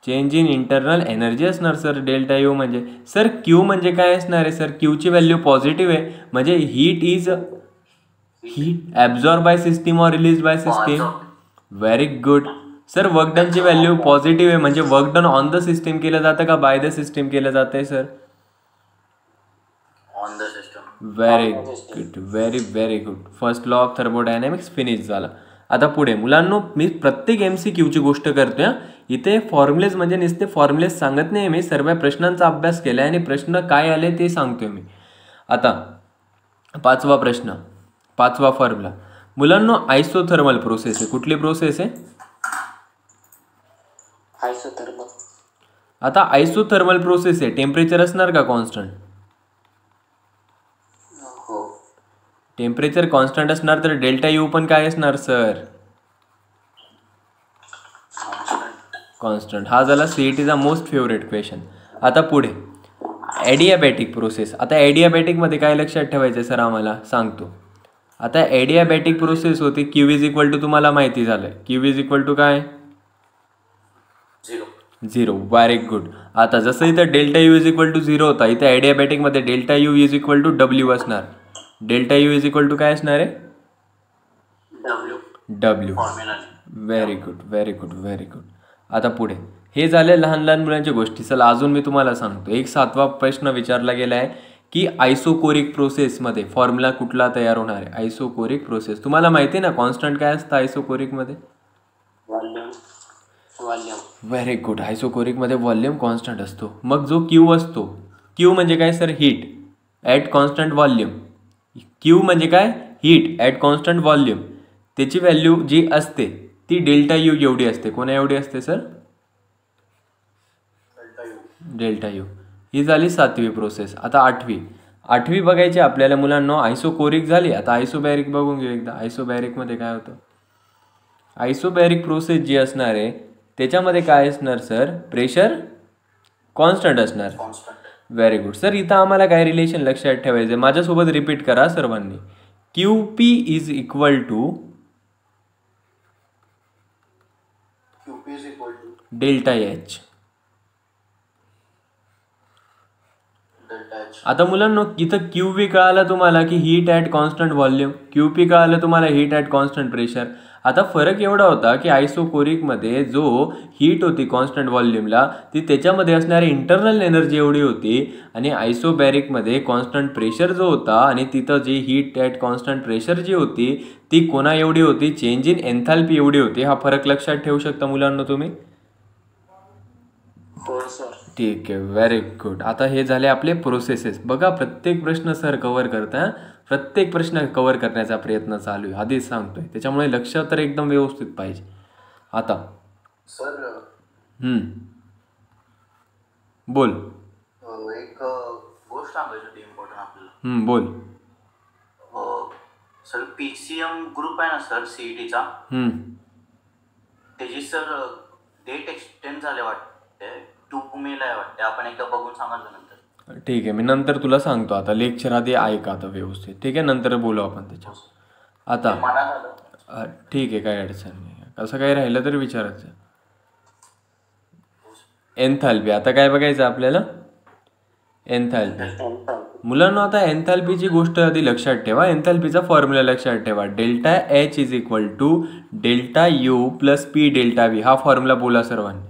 Change in internal energy असणार सर डेल्टा U म्हणजे. सर Q म्हणजे काय असणार आहे सर? Qची व्हॅल्यू पॉझिटिव्ह आहे, म्हणजे heat absorb by system or release by system. Very good sir. Work डनची व्हॅल्यू पॉझिटिव्ह आहे, म्हणजे work done on the system केलं जातं का बाय द सिस्टीम केलं जातं आहे sir? On the system. Very good, very good. First law of thermodynamics finish झाला. आता पुढे मुलांनो, मी प्रत्येक MCQची गोष्ट करतोय. इथे फॉर्म्युलेज म्हणजे नुसते फॉर्म्युलेज सांगत नाही, मी सर्व प्रश्नांचा अभ्यास केला आणि प्रश्न काय आले ते सांगतोय मी. आता पाचवा प्रश्न, पाचवा फॉर्म्युला मुलांनो, आयसोथर्मल प्रोसेस आहे. कुठली प्रोसेस आहे? आयसोथर्मल. आता आयसोथर्मल प्रोसेस आहे, टेम्परेचर असणार का कॉन्स्टंट? हो, टेम्परेचर कॉन्स्टंट असणार, तर डेल्टा U पण काय असणार सर? कॉन्स्टंट. हा झाला CETचा मोस्ट फेवरेट क्वेश्चन. आता पुढे ॲडियाबॅटिक प्रोसेस. आता ॲडियाबॅटिकमध्ये काय लक्षात ठेवायचं सर आम्हाला सांगतो. आता ॲडियाबॅटिक प्रोसेस होती Q इज इक्वल टू, तुम्हाला माहिती झालं Q इज इक्वल टू काय? 0. Very good. आता जसं इथं delta U is equal to 0 होता, इथं ॲडियाबॅटिकमध्ये delta U is equal to W असणार. Delta U is equal to काय असणार आहे? W. Very good, very good, very good. आता पुढे हे झाले लहान लहान मुलांच्या गोष्टी. चला अजून मी तुम्हाला सांगतो. एक 7वा प्रश्न विचारला गेला आहे की आयसोकोरिक प्रोसेसमध्ये फॉर्म्युला कुठला तयार होणार आहे? आयसोकोरिक प्रोसेस तुम्हाला माहिती आहे ना, कॉन्स्टंट काय असतं आयसोकोरिकमध्ये? व्हॉल्यूम. Very good. आयसोकोरिकमध्ये व्हॉल्यूम कॉन्स्टंट असतो. मग जो Q असतो, Q म्हणजे काय sir? Heat at constant volume. Q म्हणजे काय? Heat at constant volume. त्याची व्हॅल्यू जी असते ती डेल्टा यू एवढी असते. कोणा एवढी असते सर? Delta U. ही झाली 7वी प्रोसेस. आता 8वी बघायची आपल्याला मुलांना. आयसोकोरिक झाली. आता आयसोबॅरिक बघून घेऊ एकदा. आयसोबॅरिकमध्ये काय होतं? आयसोबॅरिक प्रोसेस जी असणार आहे त्याच्यामध्ये काय असणार सर? प्रेशर कॉन्स्टंट असणार. Very good sir. इथं आम्हाला काय रिलेशन लक्षात ठेवायचं? माझ्यासोबत रिपीट करा सर्वांनी. QP is equal to delta H. आता मुलांनो इथं QV कळालं तुम्हाला की heat at constant volume, QP कळालं तुम्हाला हीट ॲट कॉन्स्टंट प्रेशर. आता फरक एवढा होता की आयसोकोरिकमध्ये जो हीट होती कॉन्स्टंट व्हॉल्यूमला ती त्याच्यामध्ये असणारी इंटरनल एनर्जी एवढी होती आणि आयसोबॅरिकमध्ये कॉन्स्टंट प्रेशर जो होता आणि तिथं जी हीट ॲट कॉन्स्टंट प्रेशर जी होती ती कोणा एवढी होती? चेंज इन एन्थॅल्पी एवढी होती. हा फरक लक्षात ठेवू शकता मुलांना तुम्ही? हो सर. ठीक आहे. Very good. आता हे झाले आपले प्रोसेसेस. बघा प्रत्येक प्रश्न सर कव्हर करता. प्रत्येक प्रश्न कव्हर करण्याचा प्रयत्न चालू आहे आधीच सांगतोय. त्याच्यामुळे लक्ष तर एकदम व्यवस्थित पाहिजे. आता सर बोल. एक गोष्ट सांगायची होती इम्पॉर्टंट आपल्याला. बोल. सर PCM ग्रुप आहे ना सर CETचा, त्याची सर डेट एक्सटेंड झाले वाटते 2 मेला आहे वाटते. आपण एकदा बघून सांगाल नंतर? ठीक आहे. मी नंतर तुला सांगतो. आता लेक्चर आधी ऐका आता व्यवस्थित. ठीक आहे. नंतर बोलू आपण त्याच्यावर. आता ठीक आहे. काय अडचण नाही. असं काही राहिलं तरी विचारायचं. एन्थॅल्पी. आता काय बघायचं आपल्याला? एन्थॅल्पी. मुलांना आता एन्थॅल्पीची गोष्ट आधी लक्षात ठेवा. एन्थॅल्पीचा फॉर्म्युला लक्षात ठेवा. Delta H is equal to delta U plus P delta V. हा फॉर्म्युला बोला सर्वांनी.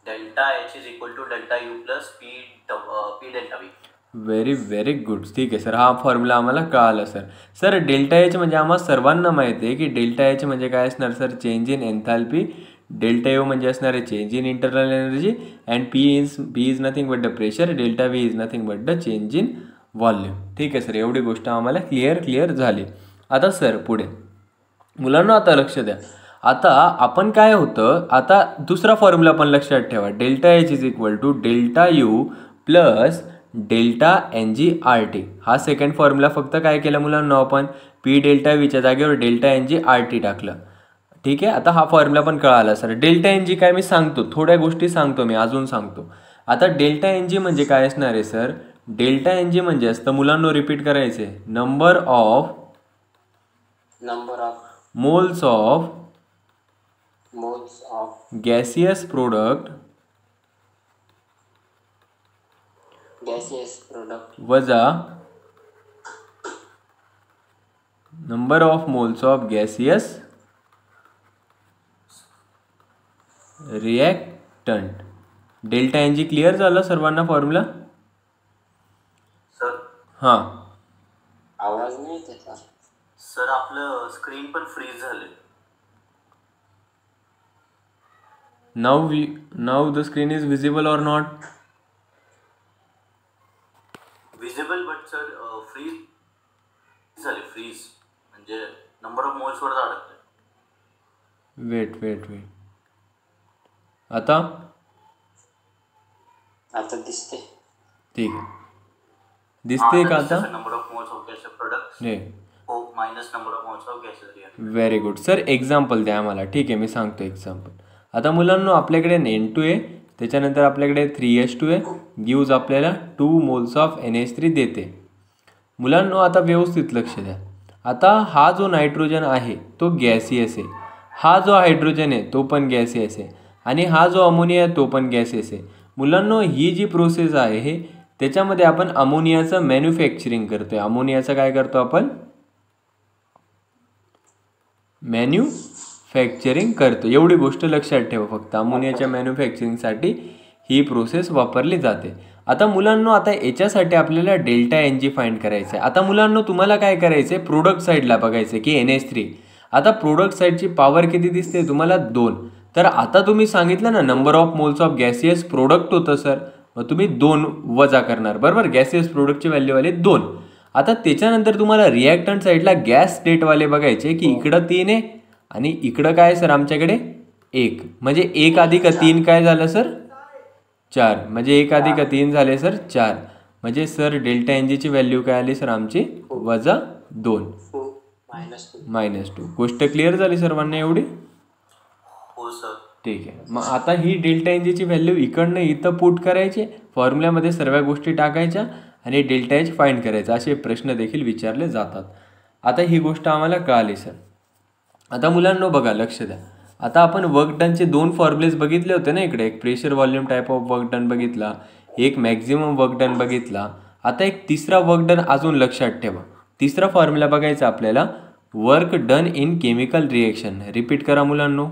Delta H is equal to delta U plus P delta V. Very good. ठीक आहे सर. हा फॉर्म्युला आम्हाला कळाला सर. सर डेल्टा एच म्हणजे आम्हाला सर्वांना माहिती आहे की डेल्टा एच म्हणजे काय असणार sir? Change in एन्थॅल्पी. Delta U म्हणजे असणार आहे change in internal energy and P is nothing but the pressure. Delta V is nothing but the change in volume. ठीक आहे सर. एवढी गोष्ट आम्हाला क्लिअर झाली. आता सर पुढे मुलांना आता लक्ष द्या. आता आपण काय होतं आता दुसरा फॉर्म्युला पण लक्षात ठेवा. Delta H is equal to delta U plus delta NG/RT. हा सेकंड फॉर्म्युला फक्त काय केला मुलांना आपण? पी डेल्टा व्हीच्या जागेवर डेल्टा NG/RT टाकलं. ठीक आहे. आता हा फॉर्म्युला पण कळाला सर. डेल्टा NG काय मी सांगतो, थोड्या गोष्टी सांगतो मी अजून सांगतो. आता डेल्टा NG म्हणजे काय असणार आहे सर? डेल्टा NG म्हणजे असतं मुलांना रिपीट करायचे number of moles of gaseous product वजा number of moles of gaseous reactant. Delta NG clear झालं सर्वांना फॉर्म्युला? सर हां. आवाज नाही त्याचा सर. आपलं स्क्रीन पण फ्रीज झाले. Now the screen is visible or not? Visible but sir freeze झाले. फ्रीज म्हणजे नंबर ऑफ मोल्स वर अडकले. वेट. आता दिसते. ठीक आहे. दिसते का आता? Number of moles of gas products minus number of moles of gas reactant. Very good sir. Example द्या आम्हाला. ठीक आहे. मी सांगतो एक्झाम्पल. आता मुलांना आपल्याकडे N2 आहे, त्याच्यानंतर आपल्याकडे 3H2 आहे. गिव्ज आपल्याला 2 मोल्स ऑफ NH3 देते. मुलांना आता व्यवस्थित लक्ष द्या. आता हा जो नायट्रोजन आहे तो गॅसियस आहे. हा जो हायड्रोजन आहे तो पण गॅसियस आहे आणि हा जो अमोनिया आहे तो पण गॅसियस आहे. मुलांना ही जी प्रोसेस आहे त्याच्यामध्ये आपण अमोनियाचं मॅन्युफॅक्चरिंग करतोय. अमोनियाचं काय करतो आपण? मॅन्युफॅक्चरिंग करतो. एवढी गोष्ट लक्षात ठेवा फक्त. अमोनियाच्या मॅन्युफॅक्चरिंगसाठी ही प्रोसेस वापरली जाते. आता मुलांना आता याच्यासाठी आपल्याला डेल्टा NG फाइंड करायचं आहे. आता मुलांना तुम्हाला काय करायचं आहे? प्रोडक्ट साईडला बघायचं आहे की NH3. आता प्रोडक्ट साईडची पॉवर किती दिसते तुम्हाला? 2. तर आता तुम्ही सांगितलं ना number of moles of gaseous product होतं सर. मग तुम्ही 2 वजा करणार बरोबर. गॅसियस प्रोडक्टची व्हॅल्यू आली 2. आता त्याच्यानंतर तुम्हाला रिॲक्टंट साईडला गॅस स्टेटवाले बघायचे की इकडं 3 आहे आणि इकडं काय सर आमच्याकडे 1, म्हणजे 1 अधिक 3 काय झालं सर 4, म्हणजे 1 अधिक 3 झाले सर 4, म्हणजे सर डेल्टा एन जीची व्हॅल्यू काय आली सर आमची -2 -2. गोष्ट क्लिअर झाली सर्वांना एवढी? हो सर. ठीक आहे. मग आता ही डेल्टा एन जीची व्हॅल्यू इकडनं इथं पुट करायची, फॉर्म्युल्यामध्ये सर्व गोष्टी टाकायच्या आणि डेल्टा एच फाइंड करायचा, असे प्रश्न देखील विचारले जातात. आता ही गोष्ट आम्हाला कळाली सर. आता मुलांनो बघा, लक्ष द्या. आता आपण वर्क डनचे 2 फॉर्म्युलेज बघितले होते ना इकडे, एक pressure volume type of work done बघितला, एक मॅक्झिमम वर्क डन बघितला. आता एक तिसरा वर्क डन अजून लक्षात ठेवा. तिसरा फॉर्म्युला बघायचा आपल्याला, work done in chemical reaction. Repeat करा मुलांनो.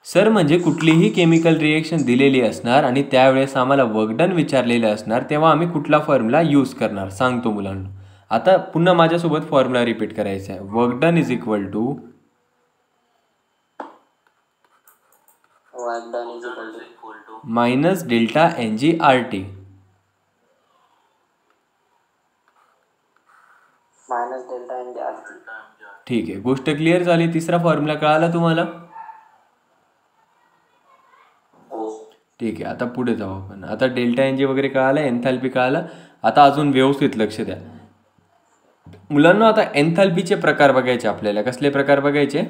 सर म्हणजे कुठलीही केमिकल रिएक्शन दिलेली असणार आणि त्यावेळेस आम्हाला वर्क डन विचारलेले असणार, तेव्हा आम्ही कुठला फॉर्म्युला यूज करणार सांगतो मुलांनो. आता पुन्हा माझ्यासोबत फॉर्म्युला रिपीट करायचा आहे. Work done is equal to minus delta N G R T. ठीक आहे, गोष्ट क्लिअर झाली. तिसरा फॉर्म्युला कळाला तुम्हाला? ठीक आहे, आता पुढे जाऊ आपण. आता डेल्टा एन जी वगैरे कळाला, एन्थॅल्पी कळाला. आता अजून व्यवस्थित लक्ष द्या मुलांना. आता एन्थॅल्पीचे प्रकार बघायचे आपल्याला. कसले प्रकार बघायचे?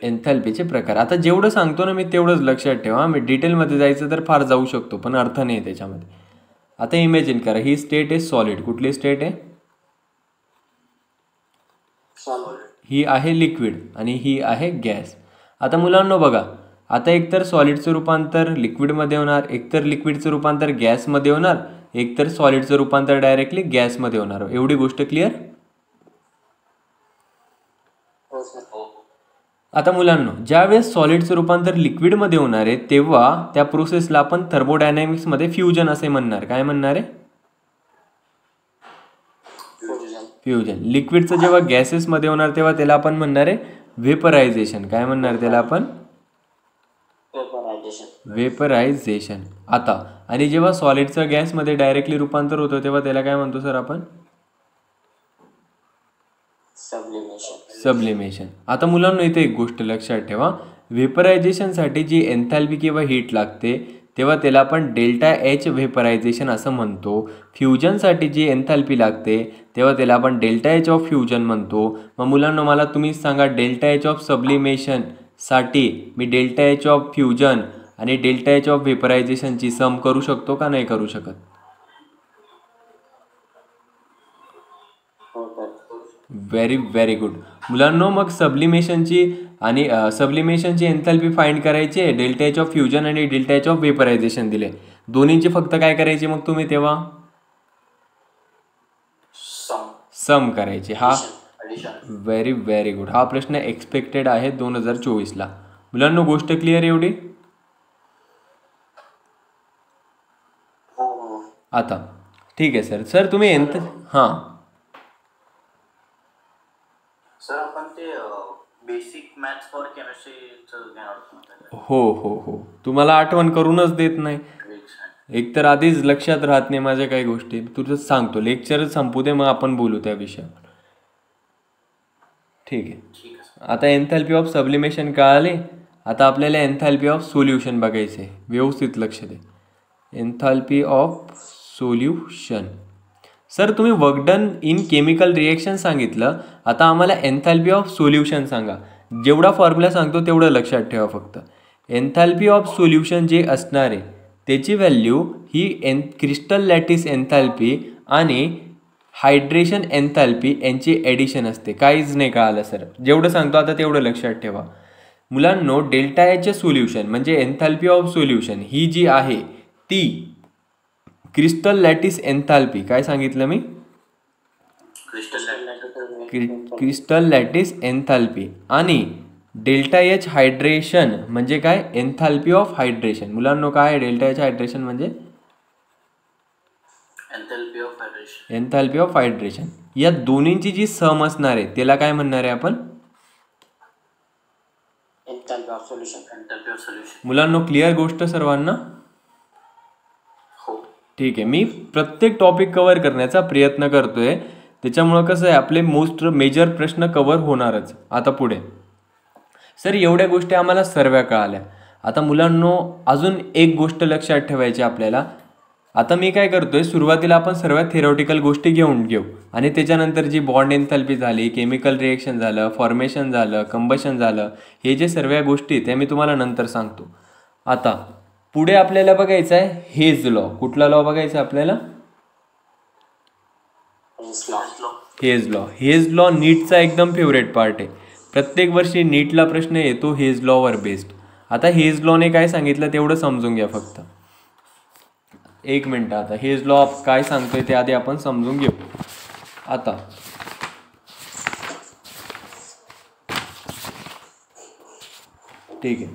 एन्थॅल्पीचे प्रकार. आता जेवढं सांगतो ना मी तेवढंच लक्षात ठेवा. मी डिटेलमध्ये जायचं तर फार जाऊ शकतो, पण अर्थ नाही त्याच्यामध्ये. आता इमॅजिन करा, ही स्टेट आहे सॉलिड. कुठली स्टेट आहे? ही आहे लिक्विड आणि ही आहे गॅस. आता मुलांना बघा, आता एकतर सॉलिडचं रूपांतर लिक्विडमध्ये होणार, एकतर लिक्विडचं रूपांतर गॅसमध्ये होणार, एकतर सॉलिडचं रूपांतर डायरेक्टली गॅसमध्ये होणार. एवढी गोष्ट क्लिअर? आता मुलांनो, ज्यावेळेस सॉलिडचं रूपांतर लिक्विडमध्ये होणार आहे तेव्हा त्या प्रोसेसला आपण थर्मोडायनॅमिक्समध्ये फ्युजन असे म्हणणार. काय म्हणणार आहे? फ्युजन. लिक्विडचं जेव्हा गॅसेसमध्ये होणार तेव्हा त्याला आपण म्हणणार आहे व्हेपरायझेशन. काय म्हणणार त्याला आपण? व्हेपरायझेशन. आता आणि जेव्हा सॉलिडचं गॅसमध्ये डायरेक्टली रूपांतर होतं तेव्हा त्याला काय म्हणतो सर आपण? सबलिमेशन. आता मुलांना इथे एक गोष्ट लक्षात ठेवा, व्हेपरायझेशनसाठी जी एन्थॅल्पी किंवा हीट लागते तेव्हा त्याला आपण डेल्टा एच व्हेपरायझेशन असं म्हणतो. फ्युजनसाठी जी एन्थॅल्पी लागते तेव्हा त्याला आपण डेल्टा एच ऑफ फ्युजन म्हणतो. मग मुलांना मला तुम्हीच सांगा, डेल्टा एच ऑफ सबलिमेशनसाठी मी डेल्टा एच ऑफ फ्युजन आणि डेल्टा एच ऑफ व्हेपरायझेशनची सम करू शकतो का नाही करू शकत? व्हेरी गुड मुलांनो. मग सबलिमेशनची एन्थॅल्पी फाइंड करायची आहे. डेल्टा एच ऑफ फ्युजन आणि डेल्टा एच ऑफ व्हेपरायझेशन दिले, दोन्हींचे फक्त काय करायचे मग तुम्ही तेव्हा? सम करायचे. हा व्हेरी गुड. हा प्रश्न एक्सपेक्टेड आहे 2024ला. मुलांनो गोष्ट क्लिअर एवढी? आता ठीक आहे सर. सर तुम्ही हां सर, आपण ते बेसिक मॅथ्स फॉर केमिस्ट्रीचं घेणार. हो, तुम्हाला आठवण करूनच देत नाही. एकतर आधीच लक्षात राहत नाही माझ्या काही गोष्टी. तुझंच सांगतो, लेक्चरच संपू दे मग आपण बोलू त्या विषयावर. ठीक आहे. आता एन्थॅल्पी ऑफ सबलिमेशन कळाले. आता आपल्याला एन्थॅल्पी ऑफ सोल्युशन बघायचे. व्यवस्थित लक्ष दे. Enthalpy of solution. सर तुम्ही work done in chemical reaction सांगितलं, आता आम्हाला एन्थॅल्पी ऑफ सोल्युशन सांगा. जेवढा फॉर्म्युला सांगतो तेवढं लक्षात ठेवा फक्त. एन्थॅल्पी ऑफ सोल्युशन जे असणार आहे त्याची व्हॅल्यू ही क्रिस्टल लॅटिस एन्थॅल्पी आणि हायड्रेशन एन्थॅल्पी यांची ॲडिशन असते. काहीच नाही कळालं सर. जेवढं सांगतो आता तेवढं लक्षात ठेवा. मुलांनो डेल्टा एच सोल्युशन म्हणजे एन्थॅल्पी ऑफ सोल्युशन ही जी आहे ती क्रिस्टल लॅटिस एन्थॅल्पी, काय सांगितलं मी? क्रिस्टल लॅटिस एन्थॅल्पी आणि डेल्टा एच हायड्रेशन म्हणजे काय? एन्थॅल्पी ऑफ हायड्रेशन. मुलांनो काय डेल्टा एच हायड्रेशन म्हणजे? एन्थॅल्पी ऑफ हायड्रेशन. या दोन्हींची जी सम असणार आहे त्याला काय म्हणणार आहे आपण? Of solution. मुलांनो क्लिअर गोष्ट सर्वांना? हो. ठीक आहे, मी प्रत्येक टॉपिक कव्हर करण्याचा प्रयत्न करतोय, त्याच्यामुळं कसं आहे आपले मोस्ट मेजर प्रश्न कव्हर होणारच. आता पुढे सर एवढ्या गोष्टी आम्हाला सर्व कळाल्या. आता मुलांनो अजून एक गोष्ट लक्षात ठेवायची आपल्याला. आता मी काय करतोय, सुरुवातीला आपण सर्व थेरॉटिकल गोष्टी घेऊ आणि त्याच्यानंतर जी बॉन्ड एन्थॅल्पी झाली, केमिकल रिएक्शन झालं, फॉर्मेशन झालं, कंबशन झालं, हे जे सर्व गोष्टी त्या मी तुम्हाला नंतर सांगतो. आता पुढे आपल्याला बघायचं आहे हेज लॉ. कुठला लॉ बघायचा आपल्याला? हेज लॉ नीटचा एकदम फेवरेट पार्ट आहे. प्रत्येक वर्षी नीटला प्रश्न येतो हेज लॉवर बेस्ड. आता हेज लॉने काय सांगितलं तेवढं समजून घ्या फक्त. एक मिनटं, आता हेज लॉ काय सांगतोय ते आधी आपण समजून घेऊ. आता ठीक आहे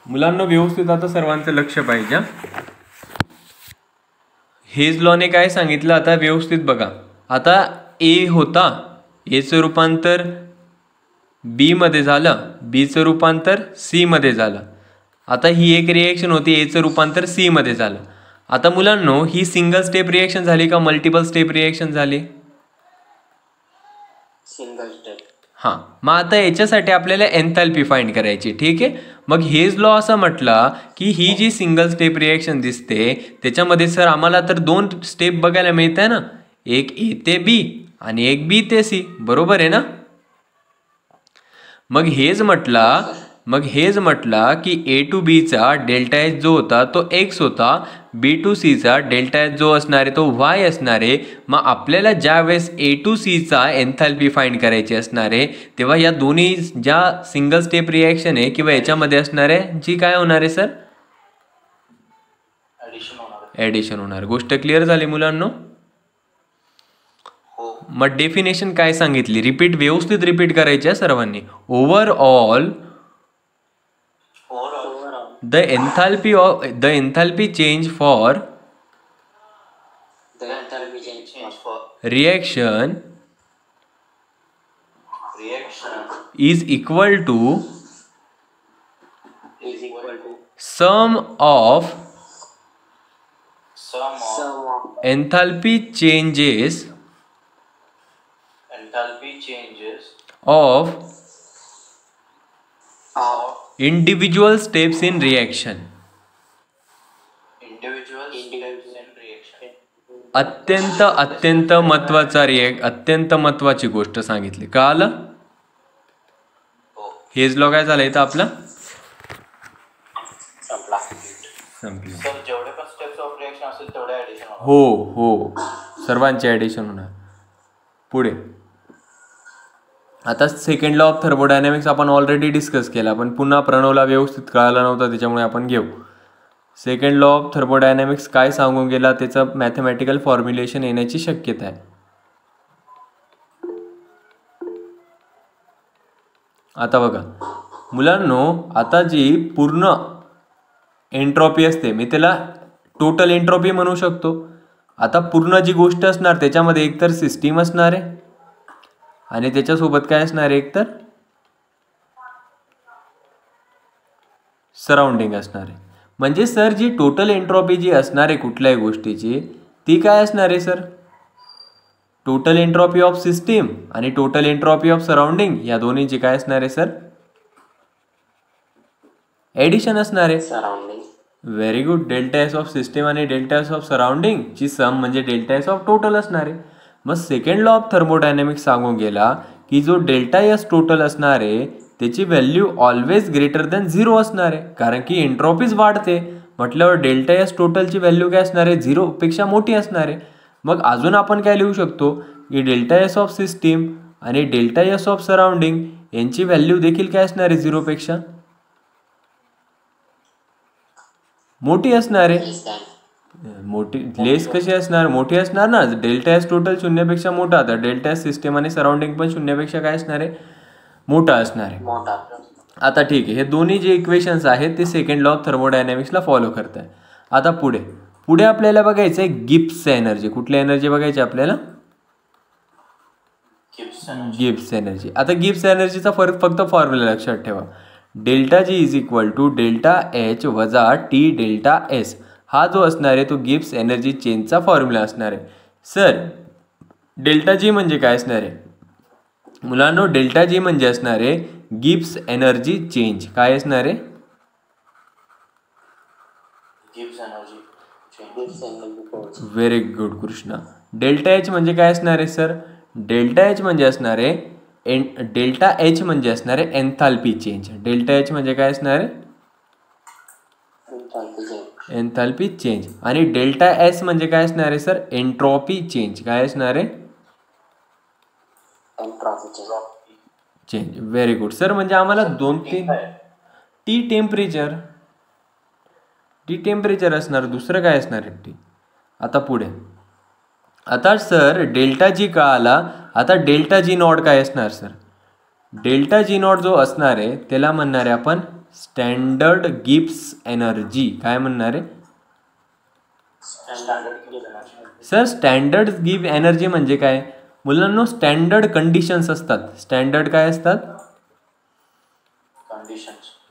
मुलांना, व्यवस्थित आता सर्वांचं लक्ष पाहिजे. हेज लॉने काय सांगितलं आता व्यवस्थित बघा. आता ए होता, एचं रूपांतर बी मध्ये झालं, बीचं रूपांतर सी मध्ये झालं. आता ही एक रिएक्शन होती, एचं रूपांतर सी मध्ये झालं. आता मुलांनो ही सिंगल स्टेप रिएक्शन झाली का मल्टिपल स्टेप रिएक्शन झाली? Single step. हां, मग आता याच्यासाठी आपल्याला एन्थॅल्पी फाइंड करायची. ठीक आहे, मग हेज लॉ असं म्हटला की ही जी सिंगल स्टेप रिएक्शन दिसते त्याच्यामध्ये सर आम्हाला तर 2 स्टेप बघायला मिळत आहे ना, एक ए ते बी आणि एक बी ते सी, बरोबर आहे ना? मग हेज म्हटला की ए टू बीचा डेल्टा एच जो होता तो एक्स होता, बी टू सीचा डेल्टा एच जो असणार आहे तो वाय असणार आहे. मग आपल्याला ज्या वेळेस ए टू सीचा एन्थॅल्पी फाइंड करायची असणार आहे तेव्हा या दोन्ही ज्या सिंगल स्टेप रिएक्शन आहे किंवा याच्यामध्ये असणार आहे जी काय होणार आहे सर? ॲडिशन होणार. गोष्ट क्लिअर झाली मुलांनो? मग डेफिनेशन काय सांगितली, व्यवस्थित रिपीट करायची आहे सर्वांनी. Overall the enthalpy change for reaction is equal to sum of enthalpy changes of individual steps in reaction. अत्यंत महत्वाची गोष्ट सांगितली. कळालं? हेज लॉ काय झालं इथं आपला हो सर्वांचे ऍडिशन होणार. पुढे आता सेकंड लॉ ऑफ थर्मोडायनॅमिक्स आपण ऑलरेडी डिस्कस केला, पण पुन्हा प्रणवला व्यवस्थित कळाला नव्हता त्याच्यामुळे आपण घेऊ. सेकंड लॉ ऑफ थर्मोडायनॅमिक्स काय सांगून गेला त्याचं मॅथमॅटिकल फॉर्म्युलेशन येण्याची शक्यता आहे. आता बघा मुलांनो, आता जी पूर्ण एंट्रॉपी असते मी त्याला टोटल एंट्रॉपी म्हणू शकतो. आता पूर्ण जी गोष्ट असणार त्याच्यामध्ये एकतर सिस्टीम असणार आहे आणि त्याच्यासोबत काय असणार आहे, एकतर सराउंडिंग असणार आहे. म्हणजे सर जी टोटल एंट्रॉपी जी असणार आहे कुठल्याही गोष्टीची ती काय असणार आहे sir? Total entropy of system आणि टोटल एंट्रॉपी ऑफ सराउंडिंग या दोन्हीची काय असणार आहे सर? ॲडिशन असणार आहे. Surrounding. Very good. Delta S of system आणि डेल्टा एस ऑफ सराउंडिंग ची सम म्हणजे डेल्टा एस ऑफ टोटल असणार आहे. मग सेकंड लॉ ऑफ थर्मोडायनॅमिक्स सांगून गेला की जो डेल्टा एस टोटल असणार आहे त्याची व्हॅल्यू ऑलवेज ग्रेटर दॅन 0 असणार आहे, कारण की एंट्रॉपीज वाढते म्हटल्यावर डेल्टा एस टोटलची व्हॅल्यू काय असणार आहे? 0 पेक्षा मोठी असणार आहे. मग अजून आपण काय लिहू शकतो की डेल्टा एस ऑफ सिस्टीम आणि डेल्टा एस ऑफ सराउंडिंग यांची व्हॅल्यू देखील काय असणार आहे? 0 पेक्षा मोठी असणार आहे. मोठी लेस कशी असणार? मोठी असणार ना. डेल्टा एस टोटल 0 पेक्षा मोठा, तर डेल्टा एस सिस्टीम आणि सराउंडिंग पण 0 पेक्षा काय असणार आहे? मोठा असणार आहे. आता ठीक आहे, हे दोन्ही जे इक्वेशन्स आहेत ते सेकंड लॉ ऑफ थर्मोडायनॅमिक्सला फॉलो करत आहे. आता पुढे आपल्याला बघायचं आहे गिब्स एनर्जी. कुठली एनर्जी बघायची आपल्याला? Gibbs energy. आता गिब्स एनर्जीचा फक्त फॉर्म्युला लक्षात ठेवा. Delta G is equal to delta H वजा टी डेल्टा एस. हा जो असणार आहे तो गिब्स एनर्जी चेंजचा फॉर्म्युला असणार आहे. सर डेल्टा जी म्हणजे काय असणार आहे मुलांनो? डेल्टा जी म्हणजे असणार आहे गिब्स एनर्जी चेंज. काय असणार आहे? Gibbs energy. Very good Krishna. Delta H म्हणजे काय असणार आहे सर? डेल्टा एच म्हणजे असणार आहे डेल्टा एच म्हणजे असणार आहे एन्थाल्पी चेंज. डेल्टा एच म्हणजे काय असणार आहे? Enthalpy change. आणि डेल्टा एस म्हणजे काय असणार आहे सर? Entropy change. काय असणार आहे? चेंज. Very good sir. म्हणजे आम्हाला 2-3 टी टेम्परेचर असणार, दुसरं काय असणार आहे टी. आता पुढे आता सर डेल्टा जी कळाला. आता डेल्टा जी नॉट काय असणार सर? डेल्टा जी नॉट जो असणार आहे त्याला म्हणणार आहे आपण स्टँडर्ड गिब्स एनर्जी. काय म्हणणार आहे सर? स्टँडर्ड गिव्ह एनर्जी म्हणजे काय मुलांनो? स्टँडर्ड कंडिशन्स असतात. स्टँडर्ड काय असतात?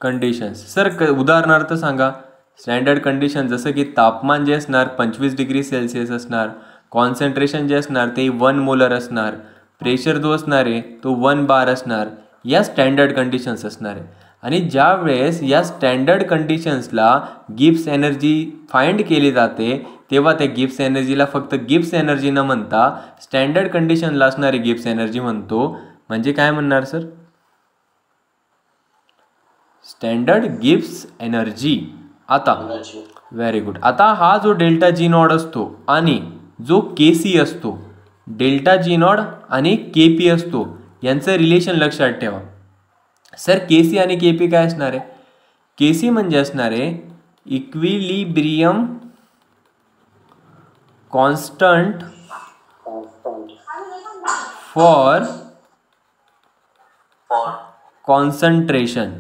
कंडिशन्स. सर उदाहरणार्थ सांगा. स्टँडर्ड कंडिशन जसं की तापमान जे असणार 25 डिग्री सेल्सिअस असणार, कॉन्सन्ट्रेशन जे असणार ते 1 मोलर असणार, प्रेशर जो असणार आहे तो 1 बार असणार. या स्टँडर्ड कंडिशन्स असणार आहे. आणि ज्या वेळेस या स्टँडर्ड कंडिशन्सला गिब्स एनर्जी फाइंड केली जाते तेव्हा त्या गिब्स एनर्जीला फक्त गिब्स एनर्जी न म्हणता स्टँडर्ड कंडिशनला असणारी गिब्स एनर्जी म्हणतो. म्हणजे काय म्हणणार सर? Standard Gibbs energy. आता व्हेरी गुड. आता हा जो डेल्टा जी नॉट असतो आणि जो के सी असतो, डेल्टा जी नॉट आणि के पी असतो यांचं रिलेशन लक्षात ठेवा. सर के सी आणि के पी काय असणार आहे? के सी म्हणजे असणार आहे equilibrium constant for concentration.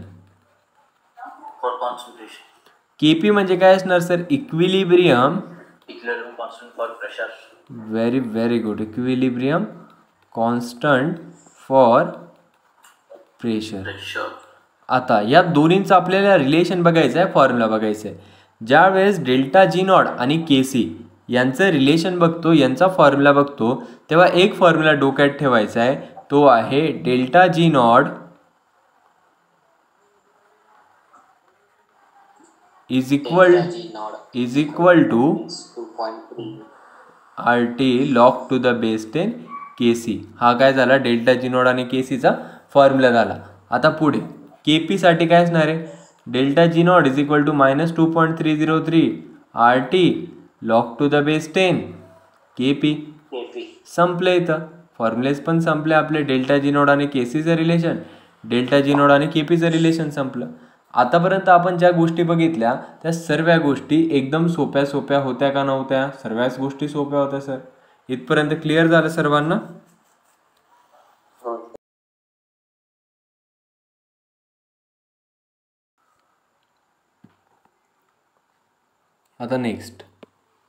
KP म्हणजे काय असणार sir? Equilibrium constant for pressure. Very good. Equilibrium constant for pressure. आता या दोन्हींचं आपल्याला रिलेशन बघायचं आहे, फॉर्म्युला बघायचा आहे. ज्या वेळेस डेल्टा जी नॉट आणि के सी यांचं रिलेशन बघतो, यांचा फॉर्म्युला बघतो, तेव्हा एक फॉर्म्युला डोक्यात ठेवायचा आहे. तो आहे delta G not is equal to R T log to the base 10 K C. हा काय झाला? डेल्टा जी नॉट आणि के सीचा फॉर्म्युला झाला. आता पुढे के पी साठी काय असणार आहे? Delta G not is equal to -2.303 R T log to the base 10 K P. संपले. इथं फॉर्म्युलेस पण संपले आपले. डेल्टा जी नॉट आणि के सीचं रिलेशन, डेल्टा जी नॉट आणि के पीचं रिलेशन संपलं. आतापर्यंत आपण ज्या गोष्टी बघितल्या त्या सर्व गोष्टी एकदम सोप्या होत्या का नव्हत्या? सर्वच गोष्टी सोप्या होत्या सर. इथपर्यंत क्लिअर झालं सर्वांना? आता नेक्स्ट.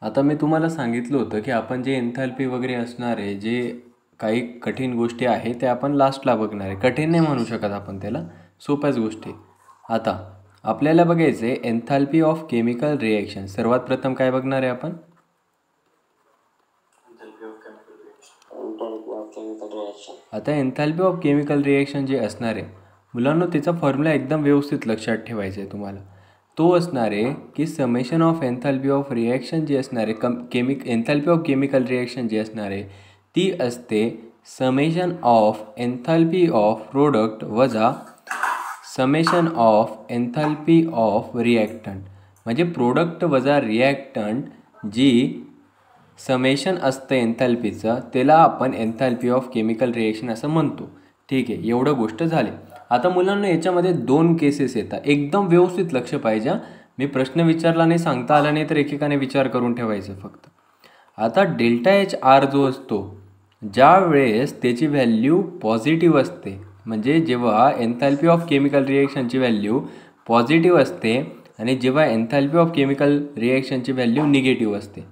आता मी तुम्हाला सांगितलं होतं की आपण जे एन्थॅल्पी वगैरे असणार आहे, जे काही कठीण गोष्टी आहेत त्या आपण लास्टला बघणार आहे. कठीण नाही म्हणू शकत आपण त्याला, सोप्याच गोष्टी. आता आपल्याला बघायचं आहे एन्थॅल्पी ऑफ केमिकल रिॲक्शन. सर्वात प्रथम काय बघणार आहे आपण? आता एन्थॅल्पी ऑफ केमिकल रिॲक्शन जे असणार आहे मुलांना त्याचा फॉर्म्युला एकदम व्यवस्थित लक्षात ठेवायचा आहे तुम्हाला. तो असणार आहे की summation of enthalpy of reaction जी असणार आहे एन्थॅल्पी ऑफ केमिकल रिॲक्शन जी असणार आहे ती असते summation of enthalpy of product वजा summation of enthalpy of reactant. म्हणजे प्रोडक्ट वजा रिॲक्टंट जी समेशन असतं एन्थॅल्पीचं त्याला आपण एन्थॅल्पी ऑफ केमिकल रिॲक्शन असं म्हणतो. ठीक आहे, एवढं गोष्ट झाली. आता मुलांना याच्यामध्ये 2 केसेस येतात. एकदम व्यवस्थित लक्ष पाहिजे. मी प्रश्न विचारला नाही, सांगता आला नाही तर एकेकाने विचार करून ठेवायचं फक्त. आता डेल्टा एच आर जो असतो ज्या वेळेस त्याची व्हॅल्यू पॉझिटिव्ह असते, म्हणजे जेव्हा एन्थॅल्पी ऑफ केमिकल रिॲक्शनची व्हॅल्यू पॉझिटिव्ह असते आणि जेव्हा एन्थॅल्पी ऑफ केमिकल रिॲक्शनची व्हॅल्यू निगेटिव्ह असते.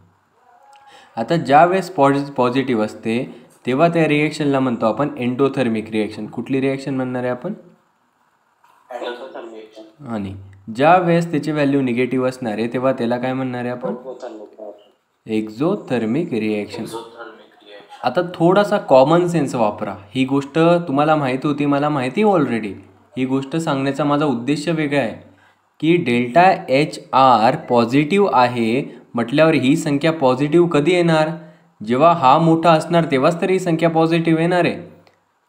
आता ज्या वेळेस पॉझिटिव्ह असते तेव्हा त्या रिॲक्शनला म्हणतो आपण एंडोथर्मिक रिॲक्शन. कुठली रिॲक्शन म्हणणार आहे आपण? आणि ज्या वेळेस त्याची व्हॅल्यू निगेटिव्ह असणार आहे तेव्हा त्याला काय म्हणणार आहे आपण? Exothermic reaction. आता थोडासा कॉमन सेन्स वापरा. ही गोष्ट तुम्हाला माहिती होती, मला माहिती ऑलरेडी. ही गोष्ट सांगण्याचा माझा उद्देश वेगळा आहे की डेल्टा एच आर पॉझिटिव्ह आहे म्हटल्यावर ही संख्या पॉझिटिव्ह कधी येणार? जेव्हा हा मोठा असणार तेव्हाच तर ही संख्या पॉझिटिव्ह येणार आहे.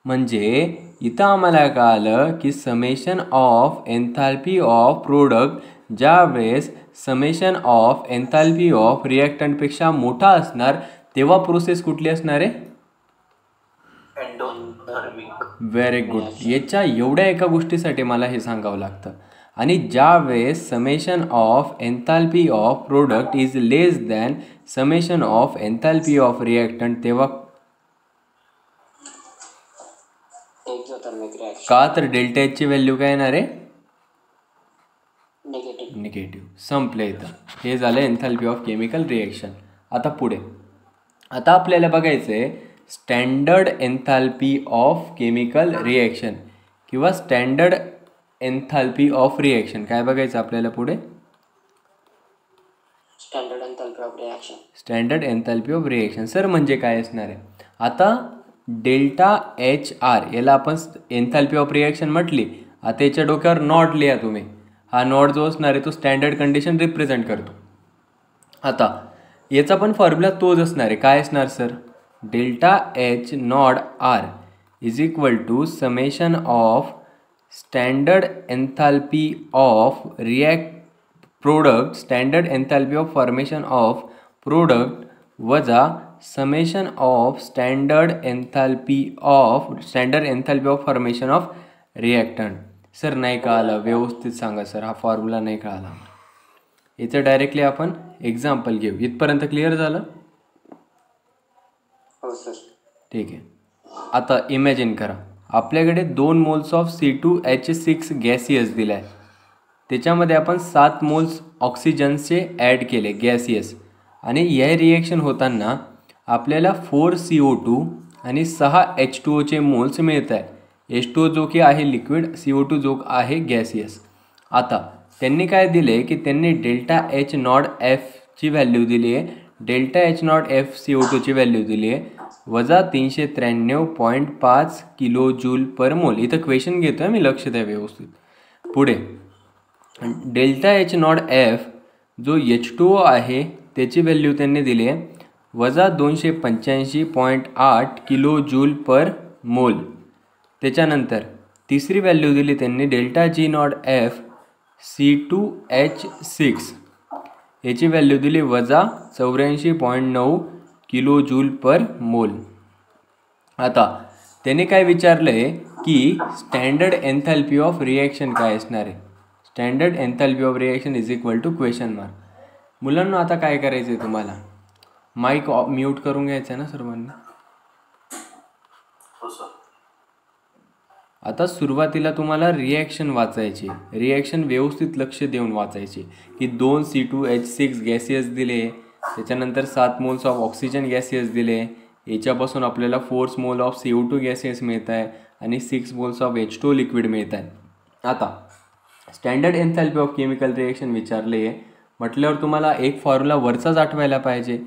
म्हणजे इथं आम्हाला कळालं की summation of enthalpy of product ज्या वेळेस समेशन ऑफ एन्थाल्पी ऑफ रिॲक्टंटपेक्षा मोठा असणार तेव्हा प्रोसेस कुठली असणार आहे? एंडोथर्मिक. Very good. याच्या एवढ्या एका गोष्टीसाठी मला हे सांगावं लागतं. आणि ज्या वेळेस summation of enthalpy of product is less than summation of enthalpy of reactant तेव्हा का? तर डेल्टा एचची व्हॅल्यू काय येणार आहे? निगेटिव्ह. संपले इथं. हे झालं एन्थाल्पी ऑफ केमिकल रिॲक्शन. आता पुढे आता आपल्याला बघायचं आहे standard enthalpy of chemical reaction किंवा स्टँडर्ड एन्थाल्पी ऑफ रिॲक्शन. काय बघायचं आपल्याला पुढे? Standard enthalpy of reaction. Standard enthalpy of reaction sir म्हणजे काय असणार आहे? आता डेल्टा एच आर याला आपण एन्थाल्पी ऑफ रिॲक्शन म्हटली. आता याच्या डोक्यावर नॉट लिहा तुम्ही. हा नॉट जो असणार आहे तो स्टँडर्ड कंडिशन रिप्रेझेंट करतो. आता याचा पण फॉर्म्युला तोच असणार आहे. काय असणार sir? Delta H not R is equal to summation of standard enthalpy of product standard enthalpy of formation of product वजा summation of standard enthalpy of formation of reactant. Sir नाही कळालं, व्यवस्थित सांगा सर. हा फॉर्म्युला नाही कळाला. याचं directly आपण एक्झाम्पल घेऊ. इथपर्यंत क्लिअर झालं? हो सर. ठीक आहे. आता इमॅजिन करा आपल्याकडे 2 मोल्स ऑफ C2H6 गॅसियस दिला आहे. त्याच्यामध्ये आपण 7 मोल्स ऑक्सिजनचे ॲड केले गॅसियस. आणि या रिॲक्शन होताना आपल्याला 4 CO2 आणि 6 H2Oचे मोल्स मिळत आहे. H2O जो की आहे लिक्विड, CO2 जो आहे गॅसियस. आता त्यांनी काय दिले की त्यांनी डेल्टा एच नॉट एफची व्हॅल्यू दिली आहे, डेल्टा एच नॉट एफ CO2ची व्हॅल्यू दिली आहे वजा 393.5 किलो जूल पर मोल. इथं क्वेश्चन घेतो आहे मी, लक्ष द्या व्यवस्थित. पुढे डेल्टा एच नॉट एफ जो H2O आहे त्याची व्हॅल्यू त्यांनी दिली आहे वजा 285.8 किलो जूल पर मोल. त्याच्यानंतर तिसरी व्हॅल्यू दिली त्यांनी delta G not F C2H6 याची व्हॅल्यू दिली वजा 84.9 किलो जूल पर मोल. आता त्याने काय विचारलं आहे की स्टँडर्ड एन्थाल्पी ऑफ रिॲक्शन काय असणार आहे? Standard enthalpy of reaction is equal to question mark. मुलांना आता काय करायचं आहे तुम्हाला? माईक म्यूट करून घ्यायचं आहे ना सर्वांनी. आता सुरुवातीला तुम्हाला रिॲक्शन वाचायची. रिॲक्शन व्यवस्थित लक्ष देऊन वाचायची की 2 C2H6 गॅसियस दिले, त्याच्यानंतर 7 मोल्स ऑफ ऑक्सिजन गॅसियस दिले, याच्यापासून आपल्याला 4 मोल ऑफ CO2 गॅसियस मिळत आहे आणि 6 मोल्स ऑफ H2O लिक्विड मिळत आहे. आता standard enthalpy of chemical reaction विचारले आहे म्हटल्यावर तुम्हाला एक फॉर्म्युला वरचाच आठवायला पाहिजे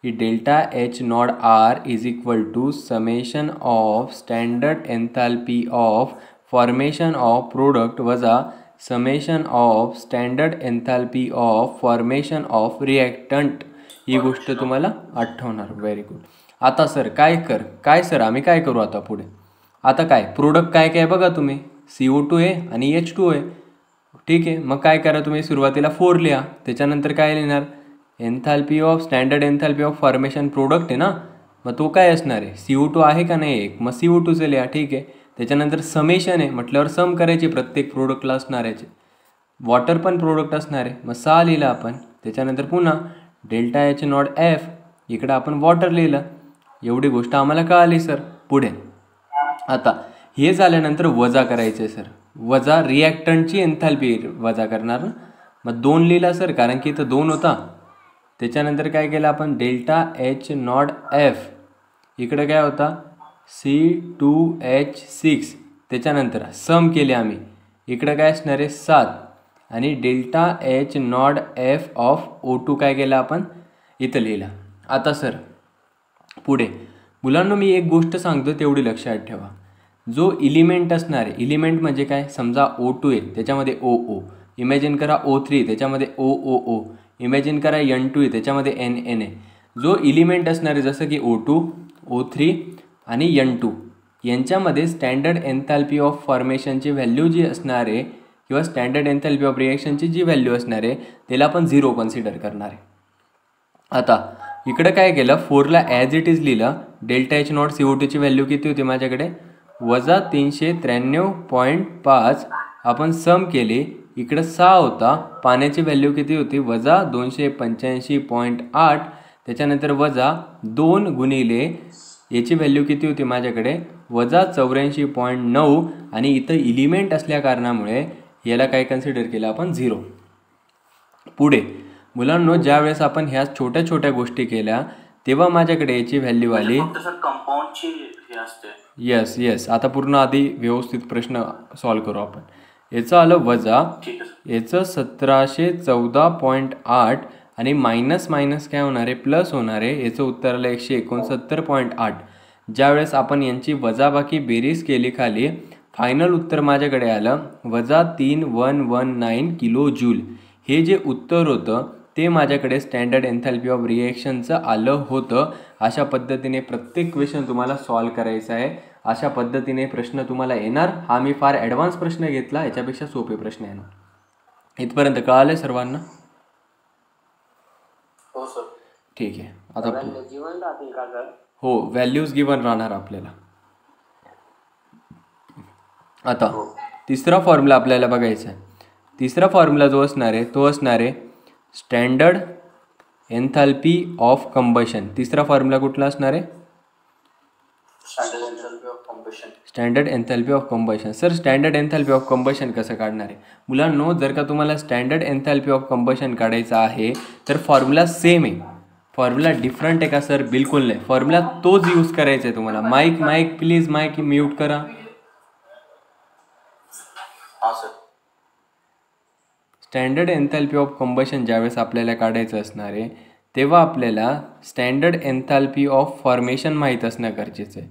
की delta H not R is equal to summation of standard enthalpy of formation of product वजा summation of standard enthalpy of formation of reactant. ही गोष्ट तुम्हाला आठवणार. Very good. आता सर काय सर आम्ही काय करू आता पुढे? आता काय प्रोडक्ट काय काय बघा तुम्ही, CO2 आहे आणि H2O आहे. ठीक आहे, मग काय करा तुम्ही सुरुवातीला 4 लिहा, त्याच्यानंतर काय लिहिणार? Enthalpy of standard enthalpy of formation product आहे ना, मग तो काय असणार आहे? CO2 आहे का नाही एक, मग CO2चं लिहा. ठीक आहे, त्याच्यानंतर समेशन आहे म्हटल्यावर सम करायचे प्रत्येक प्रोडक्टला असणाऱ्याचे. वॉटर पण प्रोडक्ट असणार आहे, मग 6 लिहिलं आपण. त्याच्यानंतर पुन्हा डेल्टा एच नॉट एफ, इकडं आपण वॉटर लिहिलं. एवढी गोष्ट आम्हाला कळाली सर. पुढे आता हे झाल्यानंतर वजा करायचं आहे सर. वजा रिॲक्टंटची एन्थाल्पी वजा करणार ना, मग 2 लिहिला सर कारण की इथं 2 होता. त्याच्यानंतर काय केलं आपण? डेल्टा एच नॉट एफ, इकडं काय होता? C2H6. त्याच्यानंतर सम केले आम्ही, इकडं काय असणार आहे? 7 आणि delta H naught F of O2 काय केलं आपण इथं लिहिलं. आता सर पुढे मुलांना मी एक गोष्ट सांगतो तेवढी लक्षात ठेवा. जो इलिमेंट असणार आहे, इलिमेंट म्हणजे काय, समजा O2 आहे त्याच्यामध्ये OO, इमॅजिन करा O3 त्याच्यामध्ये OOO, इमॅजिन करा N2 आहे त्याच्यामध्ये NN आहे. जो इलिमेंट असणार आहे जसं की O2, O3 आणि N2 यांच्यामध्ये स्टँडर्ड एन्थॅल्पी ऑफ फॉर्मेशनची व्हॅल्यू जी असणार आहे किंवा स्टँडर्ड एन्थॅल्पी ऑफ रिॲक्शनची जी व्हॅल्यू असणार आहे त्याला आपण 0 कन्सिडर करणार आहे. आता इकडं काय केलं, 4ला ॲज इट इज लिहिलं. डेल्टा एच नॉट CO2ची व्हॅल्यू किती होती माझ्याकडे -393.5. आपण सम केले, इकडं 6 होता. पाण्याची व्हॅल्यू किती होती -285.8. त्याच्यानंतर -2 गुणिले याची व्हॅल्यू किती होती माझ्याकडे -84.9. आणि इथं इलिमेंट असल्या कारणामुळे याला काय कन्सिडर केलं आपण 0. पुढे मुलांनो ज्या वेळेस आपण ह्या छोट्या छोट्या गोष्टी केल्या तेव्हा माझ्याकडे याची व्हॅल्यू आली. येस आता पूर्ण आधी व्यवस्थित प्रश्न सॉल्व करू आपण. याचं आलं याचं 1714.8 आणि मायनस काय होणार आहे प्लस होणार आहे. याचं उत्तर आलं 169.8. ज्यावेळेस आपण यांची वजाबाकी बेरीज केली खाली, फायनल उत्तर माझ्याकडे आलं 3119 किलो जूल. हे जे उत्तर होतं ते माझ्याकडे स्टँडर्ड एन्थॅल्पी ऑफ रिॲक्शनचं आलं होतं. अशा पद्धतीने प्रत्येक क्वेश्चन तुम्हाला सॉल्व करायचा आहे. अशा पद्धतीने प्रश्न तुम्हाला येणार. हा मी फार ॲडव्हान्स प्रश्न घेतला, याच्यापेक्षा सोपे प्रश्न येणार. इथपर्यंत कळालं सर्वांना? हो सर. ठीक आहे. आता जीवन राहतील का सर? हो, व्हॅल्यूज गिवन राहणार आपल्याला. आता तिसरा फॉर्म्युला आपल्याला बघायचा आहे. तिसरा फॉर्म्युला जो असणार आहे तो असणार आहे स्टँडर्ड एन्थॅल्पी ऑफ कंबशन. तिसरा फॉर्म्युला कुठला असणार आहे? Standard enthalpy of combustion. Sir standard enthalpy of combustion कसं काढणार आहे? मुलांनो जर का तुम्हाला स्टँडर्ड एन्थॅल्पी ऑफ कंबशन काढायचं आहे तर फॉर्म्युला सेम आहे. फॉर्म्युला डिफरंट आहे का सर? बिलकुल नाही. फॉर्म्युला तोच यूज करायचा आहे तुम्हाला. माईक प्लीज माईक म्यूट करा. स्टँडर्ड एन्थॅल्पी ऑफ कंबशन ज्यावेळेस आपल्याला काढायचं असणार आहे तेव्हा आपल्याला स्टँडर्ड एन्थॅल्पी ऑफ फॉर्मेशन माहीत असणं गरजेचं आहे.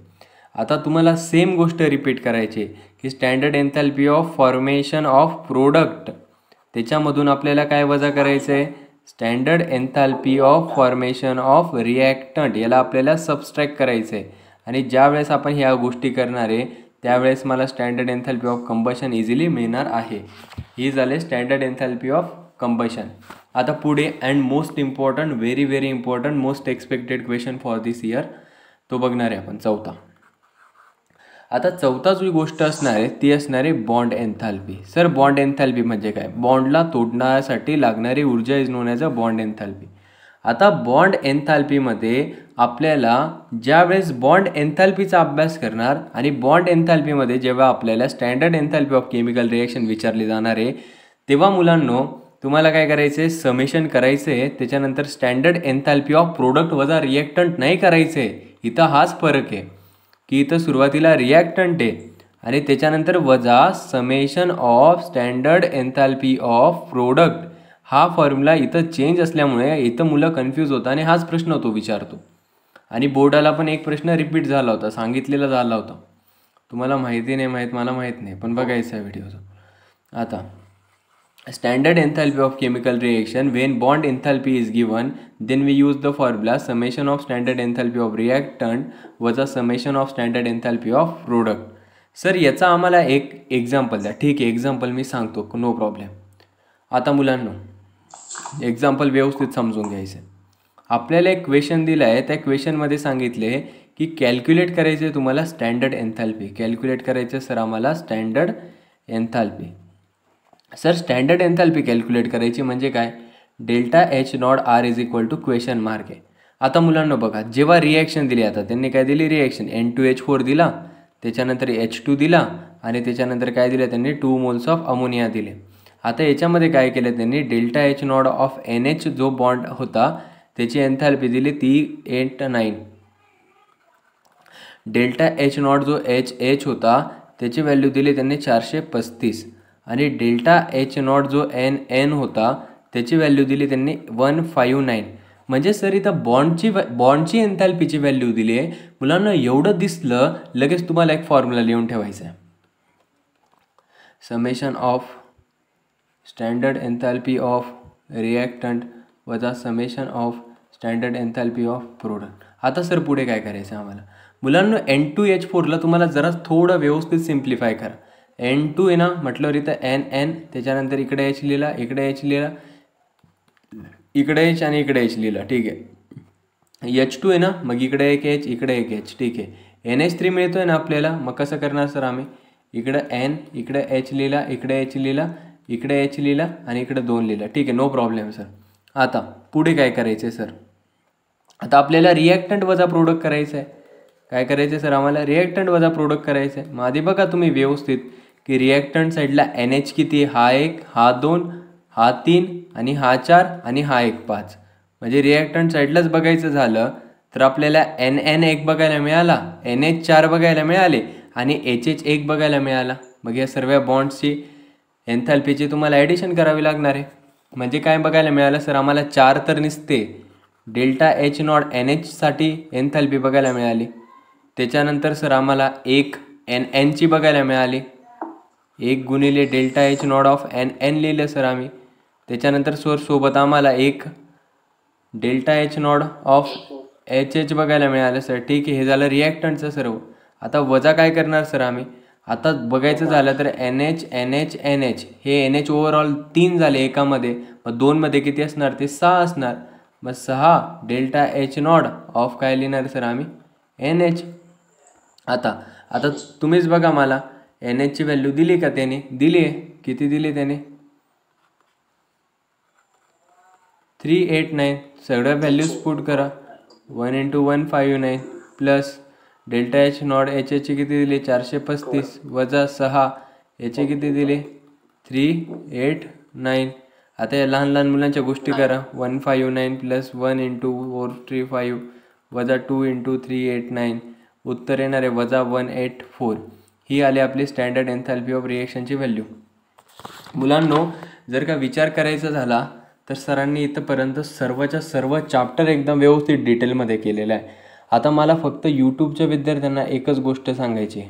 आता तुम्हाला सेम गोष्ट रिपीट करायची की standard enthalpy of formation of product, त्याच्यामधून आपल्याला काय वजा करायचं आहे? Standard enthalpy of formation of reactant, याला आपल्याला सबस्ट्रॅक्ट करायचं आहे. आणि ज्यावेळेस आपण ह्या गोष्टी करणार आहे त्यावेळेस मला standard enthalpy of combustion easily मिळणार आहे. ही झाले स्टँडर्ड एन्थॅल्पी ऑफ कंबशन. आता पुढे and most important, very important, most expected question for this year तो बघणार आहे आपण, चौथा. आता चौथा जी गोष्ट असणार आहे ती असणार आहे बॉन्ड एन्थॅल्पी. सर बॉन्ड एन्थॅल्पी म्हणजे काय? बॉन्डला तोडण्यासाठी लागणारी ऊर्जा is known as a bond एन्थॅल्पी. आता बॉन्ड एन्थॅल्पीमध्ये आपल्याला ज्यावेळेस बॉन्ड एन्थॅल्पीचा अभ्यास करणार आणि बॉन्ड एन्थॅल्पीमध्ये जेव्हा आपल्याला standard enthalpy of chemical reaction विचारली जाणार आहे तेव्हा मुलांनो तुम्हाला काय करायचं आहे? समेशन करायचं आहे. त्याच्यानंतर स्टँडर्ड एन्थॅल्पी ऑफ प्रोडक्ट वजा रिॲक्टंट नाही करायचं आहे. इथं हाच फरक आहे की इथं सुरुवातीला रिॲक्टंट आहे आणि त्याच्यानंतर वजा summation of standard enthalpy of product. हा फॉर्म्युला इथं चेंज असल्यामुळे इथं मुलं कन्फ्यूज होतं आणि हाच प्रश्न तो विचारतो. आणि बोर्डाला पण एक प्रश्न रिपीट झाला होता, सांगितलेला झाला होता. तुम्हाला माहिती नाही माहीत, मला माहीत नाही, पण बघायचं आहे व्हिडिओचा. आता standard enthalpy of chemical reaction when bond enthalpy is given then we use the formula summation of standard enthalpy of reactant वजा summation of standard enthalpy of product. Sir याचा आम्हाला एक एक्झाम्पल द्या. ठीक आहे, एक्झाम्पल मी सांगतो, नो प्रॉब्लेम. आता मुलांनो एक्झाम्पल व्यवस्थित समजून घ्यायचं. आपल्याला एक क्वेश्चन दिला आहे, त्या क्वेश्चनमध्ये सांगितले की कॅल्क्युलेट करायचे तुम्हाला स्टँडर्ड एन्थॅल्पी. कॅल्क्युलेट करायचं सर आम्हाला standard enthalpy. Sir standard enthalpy calculate करायची म्हणजे काय? Delta H not R is equal to question mark आहे. आता मुलांना बघा, जेव्हा रिॲक्शन दिली, आता त्यांनी काय दिली रिॲक्शन, N2H4 दिला, त्याच्यानंतर H2 दिला आणि त्याच्यानंतर काय दिलं त्यांनी 2 मोल्स ऑफ अमोनिया दिले. आता याच्यामध्ये काय केलं त्यांनी, delta H not of NH जो बॉन्ड होता त्याची एन्थॅल्पी दिली ती 8-9. डेल्टा एच नॉट जो HH होता त्याची व्हॅल्यू दिली त्यांनी 435. आणि डेल्टा एच नॉट जो एन होता त्याची व्हॅल्यू दिली त्यांनी 159. म्हणजे सर इथं बॉन्डची एन्थॅल्पीची व्हॅल्यू दिली आहे. मुलांना एवढं दिसलं लगेच तुम्हाला एक फॉर्म्युला लिहून ठेवायचा आहे. Summation of standard enthalpy of reactant वजा summation of standard enthalpy of product. आता सर पुढे काय करायचं आम्हाला मुलांना N2H4ला तुम्हाला जरा थोडं व्यवस्थित सिम्प्लिफाय करा. N2 आहे ना म्हटल्यावर इथं N त्याच्यानंतर इकडे H लिहिला, इकडे H लिहिला, इकडे H आणि इकडे H लिहिला. ठीक आहे. H2 आहे ना मग इकडे एक H इकडे एक H. ठीक आहे. NH3 मिळतोय ना आपल्याला. मग कसं करणार सर आम्ही इकडं N इकडे H लिहिला, इकडे H लिहिला, इकडे H लिहिला आणि इकडे 2 लिहिला. ठीक आहे. No problem sir. आता पुढे काय करायचं आहे सर आता आपल्याला रिॲक्टंट वजा प्रोडक्ट करायचं आहे. काय करायचं आहे सर आम्हाला रिॲक्टंट वजा प्रोडक्ट करायचं आहे. मग आधी बघा तुम्ही व्यवस्थित की रिॲक्टंट साईडला NH किती हा 1 हा 2 हा 3 आणि हा 4 आणि हा 1 5. म्हणजे रिॲक्टंट साईडलाच बघायचं झालं तर आपल्याला NN1 बघायला मिळाला, NH4 बघायला मिळाले आणि HH1 बघायला मिळाला. मग या सर्व बॉन्ड्सची एन्थॅल्पीची तुम्हाला ॲडिशन करावी लागणार आहे. म्हणजे काय बघायला मिळालं सर आम्हाला 4 तर निसते डेल्टा एच नॉट NH साठी एन्थॅल्पी बघायला मिळाली. त्याच्यानंतर सर आम्हाला 1 NNची बघायला मिळाली. 1 गुणिले delta H not of NN लिहिलं सर आम्ही. त्याच्यानंतर सोबत आम्हाला 1 delta H not of HH बघायला मिळालं सर. ठीक आहे. हे झालं रिॲक्टंटचं सर्व. आता वजा काय करणार सर आम्ही आता बघायचं झालं तर NH हे NH ओव्हरऑल 3 झाले एकामध्ये. मग 2मध्ये किती असणार ते 6 असणार. मग 6 डेल्टा एच नॉट ऑफ काय लिहिणार सर आम्ही NH. आता तुम्हीच बघा मला NHची व्हॅल्यू दिली का त्याने दिली आहे. किती दिली त्याने 389. सगळ्या व्हॅल्यूज पुट करा. 1 × 159 प्लस डेल्टा एच नॉट HHची किती दिली 435 वजा 6 याचे किती दिले 389. आता या लहान लहान मुलांच्या गोष्टी करा. 159 प्लस 1 × 435 वजा 2 × 389 उत्तर येणार आहे वजा 184. ही आली आपली स्टँडर्ड एन्थॅल्पी ऑफ रिएक्शनची व्हॅल्यू. मुलांनो जर का विचार करायचा झाला तर सरांनी इथंपर्यंत सर्वच्या सर्व चॅप्टर एकदम व्यवस्थित डिटेलमध्ये केलेलं आहे. आता मला फक्त यूट्यूबच्या विद्यार्थ्यांना एकच गोष्ट सांगायची आहे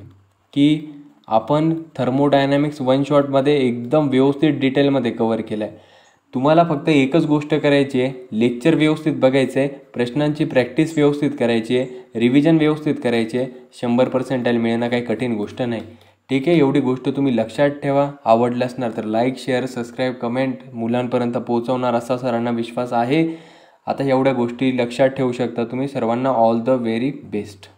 की आपण थर्मोडायनॅमिक्स 1 शॉटमध्ये एकदम व्यवस्थित डिटेलमध्ये कवर केलं आहे. तुम्हाला फक्त एकच गोष्ट करायची आहे लेक्चर व्यवस्थित बघायचं आहे, प्रश्नांची प्रॅक्टिस व्यवस्थित करायची आहे, रिव्हिजन व्यवस्थित करायची आहे. 100% मिळणं काही कठीण गोष्ट नाही. ठीक आहे. एवढी गोष्ट तुम्ही लक्षात ठेवा. आवडलं असणार तर लाईक शेअर सबस्क्राईब कमेंट मुलांपर्यंत पोहोचवणार असा सरांना विश्वास आहे. आता एवढ्या गोष्टी लक्षात ठेवू शकता तुम्ही. सर्वांना ऑल द व्हेरी बेस्ट.